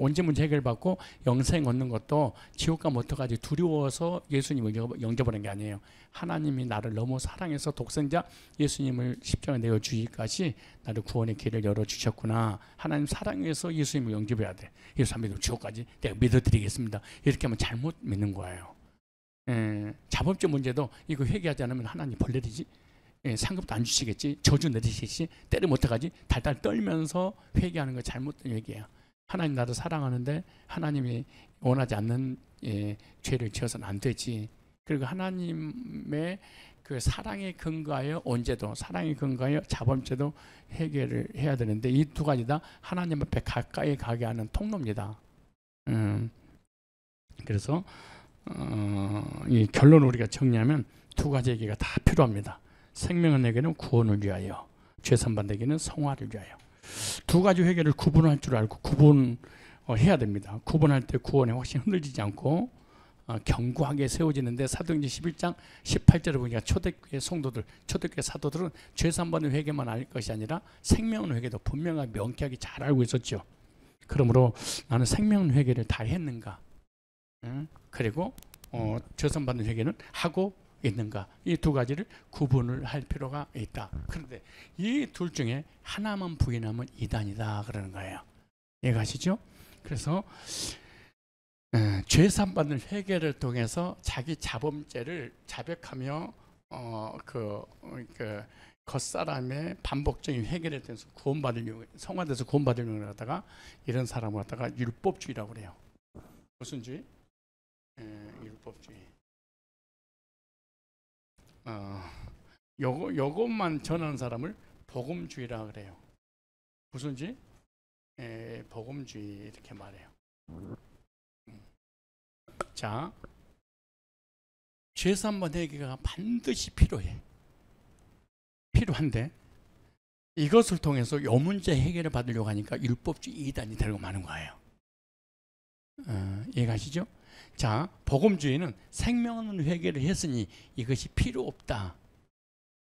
언제 문제 해결받고 영생 얻는 것도 지옥 가면 어떡하지 두려워서 예수님을 영접하는 게 아니에요. 하나님이 나를 너무 사랑해서 독생자 예수님을 십자가에 내어주기까지 나를 구원의 길을 열어주셨구나. 하나님 사랑해서 예수님을 영접해야 돼. 예수 안 믿으면 지옥까지 내가 믿어드리겠습니다. 이렇게 하면 잘못 믿는 거예요. 자범죄 문제도 이거 회개하지 않으면 하나님 벌 내리지? 상급도 안 주시겠지? 저주 내리시겠지? 때리면 어떡하지? 달달 떨면서 회개하는 거 잘못된 얘기예요. 하나님 나도 사랑하는데 하나님이 원하지 않는 죄를 지어서는 안 되지. 그리고 하나님의 그 사랑에 근거하여 언제도 사랑에 근거하여 자범죄도 해결을 해야 되는데 이 두 가지 다 하나님 앞에 가까이 가게 하는 통로입니다. 그래서 이 결론을 우리가 정리하면 두 가지 얘기가 다 필요합니다. 생명은 내게는 구원을 위하여, 죄산받에게는 성화를 위하여. 두 가지 회개를 구분할 줄 알고 구분해야 됩니다. 구분할 때 구원의 확신이 흔들리지 않고 견고하게 세워지는데 사도행전 11장 18절에 보니까 초대교회 성도들, 초대교회 사도들은 죄산받는 회개만 알 것이 아니라 생명은 회개도 분명하게 명쾌하게 잘 알고 있었죠. 그러므로 나는 생명은 회개를 다 했는가? 그리고 죄산받는 회개는 하고 있는가? 이 두 가지를 구분을 할 필요가 있다. 그런데 이 둘 중에 하나만 부인하면 이단이다 그러는 거예요. 이해가시죠? 그래서 죄산받는 회개를 통해서 자기 자범죄를 자백하며 겉사람의 반복적인 회개를 통해서 구원받으려고, 성화돼서 구원받으려고 하다가 이런 사람을 갖다가 율법주의라고 그래요. 무슨 주의? 율법주의. 요것만 전하는 사람을 복음주의라 그래요. 무슨 주의? 복음주의 이렇게 말해요. 자, 죄산받 회개가 반드시 필요한데 이것을 통해서 요 문제 해결을 받으려고 하니까 율법주의 이단이 되고 마는 거예요. 이해가시죠? 자, 복음주의는 생명 없는 회개를 했으니 이것이 필요 없다.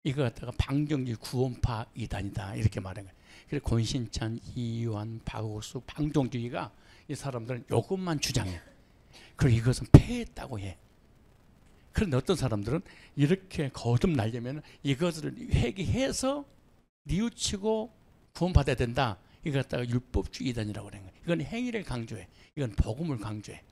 이거 갖다가 방정주의 구원파 이단이다 이렇게 말하는 거예요. 그래서 권신찬, 이완, 박옥수, 방종주의가 이 사람들은 이것만 주장해. 그리고 이것은 폐했다고 해. 그런데 어떤 사람들은 이렇게 거듭나려면 이것을 회개해서 뉘우치고 구원받아야 된다. 이거 갖다가 율법주의 이단이라고 그러는 거예요. 이건 행위를 강조해. 이건 복음을 강조해.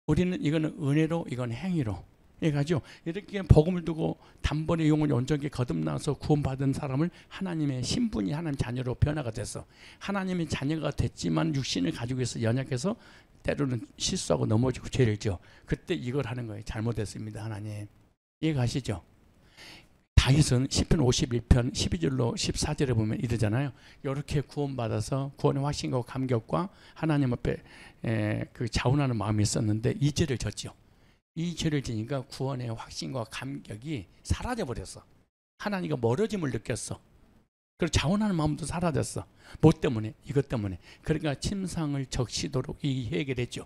우리는 이거는 은혜로, 이건 행위로. 이해가죠? 이렇게 복음을 두고 단번에 영혼이 온전히 거듭나서 구원받은 사람을 하나님의 신분이 하나님 자녀로 변화가 돼서 하나님의 자녀가 됐지만 육신을 가지고 있어 연약해서 때로는 실수하고 넘어지고 죄를 지어. 그때 이걸 하는 거예요. 잘못했습니다, 하나님. 이해가시죠? 다윗은 시편 51편 12절로 14절에 보면 이러잖아요. 이렇게 구원받아서 구원의 확신과 감격과 하나님 앞에 그 자원하는 마음이 있었는데 이 죄를 졌죠. 이 죄를 지니까 구원의 확신과 감격이 사라져 버렸어. 하나님과 멀어짐을 느꼈어. 그리고 자원하는 마음도 사라졌어. 뭐 때문에? 이것 때문에. 그러니까 침상을 적시도록 이 해결했죠.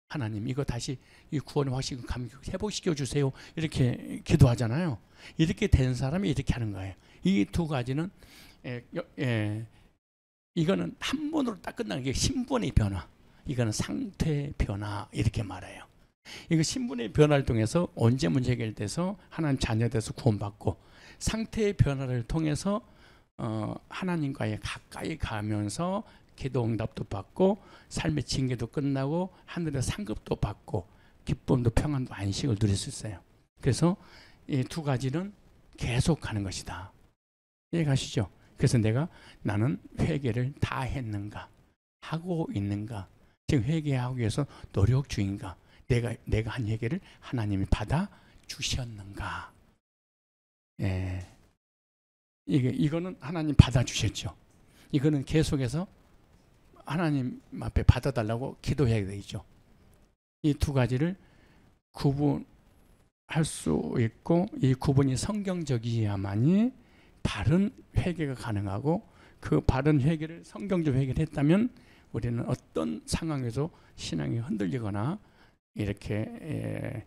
하나님 이거 다시 이 구원의 확신과 감격 회복시켜 주세요. 이렇게 기도하잖아요. 이렇게 된 사람이 이렇게 하는 거예요. 이 두 가지는 이거는 한 번으로 딱 끝나는 게 신분의 변화. 이거는 상태 변화 이렇게 말해요. 이거 신분의 변화를 통해서 언제 문제 해결돼서 하나님 자녀 돼서 구원받고 상태의 변화를 통해서 하나님과의 가까이 가면서 기도 응답도 받고 삶의 징계도 끝나고 하늘의 상급도 받고 기쁨도 평안도 안식을 누릴 수 있어요. 그래서 이 두 가지는 계속 가는 것이다. 이해가시죠? 그래서 나는 회개를 다 했는가? 하고 있는가? 지금 회개하기 위해서 노력 중인가? 내가 한 회개를 하나님이 받아 주셨는가? 예. 이거는 하나님 받아 주셨죠. 이거는 계속해서 하나님 앞에 받아달라고 기도해야 되죠. 이 두 가지를 구분할 수 있고 이 구분이 성경적이야만이 바른 회개가 가능하고 그 바른 회개를 성경적 회개를 했다면 우리는 어떤 상황에서 신앙이 흔들리거나 이렇게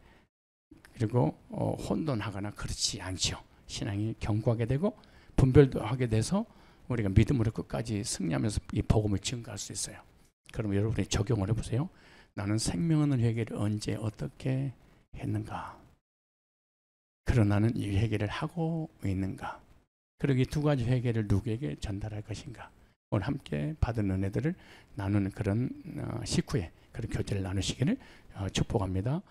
그리고 혼돈하거나 그렇지 않죠. 신앙이 견고하게 되고 분별도 하게 돼서 우리가 믿음으로 끝까지 승리하면서 이 복음을 증거할 수 있어요. 그럼 여러분이 적용을 해보세요. 나는 생명 없는 회개를 언제 어떻게 했는가? 그럼 나는 이 회개를 하고 있는가? 그리고 이 두 가지 회개를 누구에게 전달할 것인가? 오늘 함께 받은 은혜들을 나누는 그런 식후에 그런 교제를 나누시기를 축복합니다.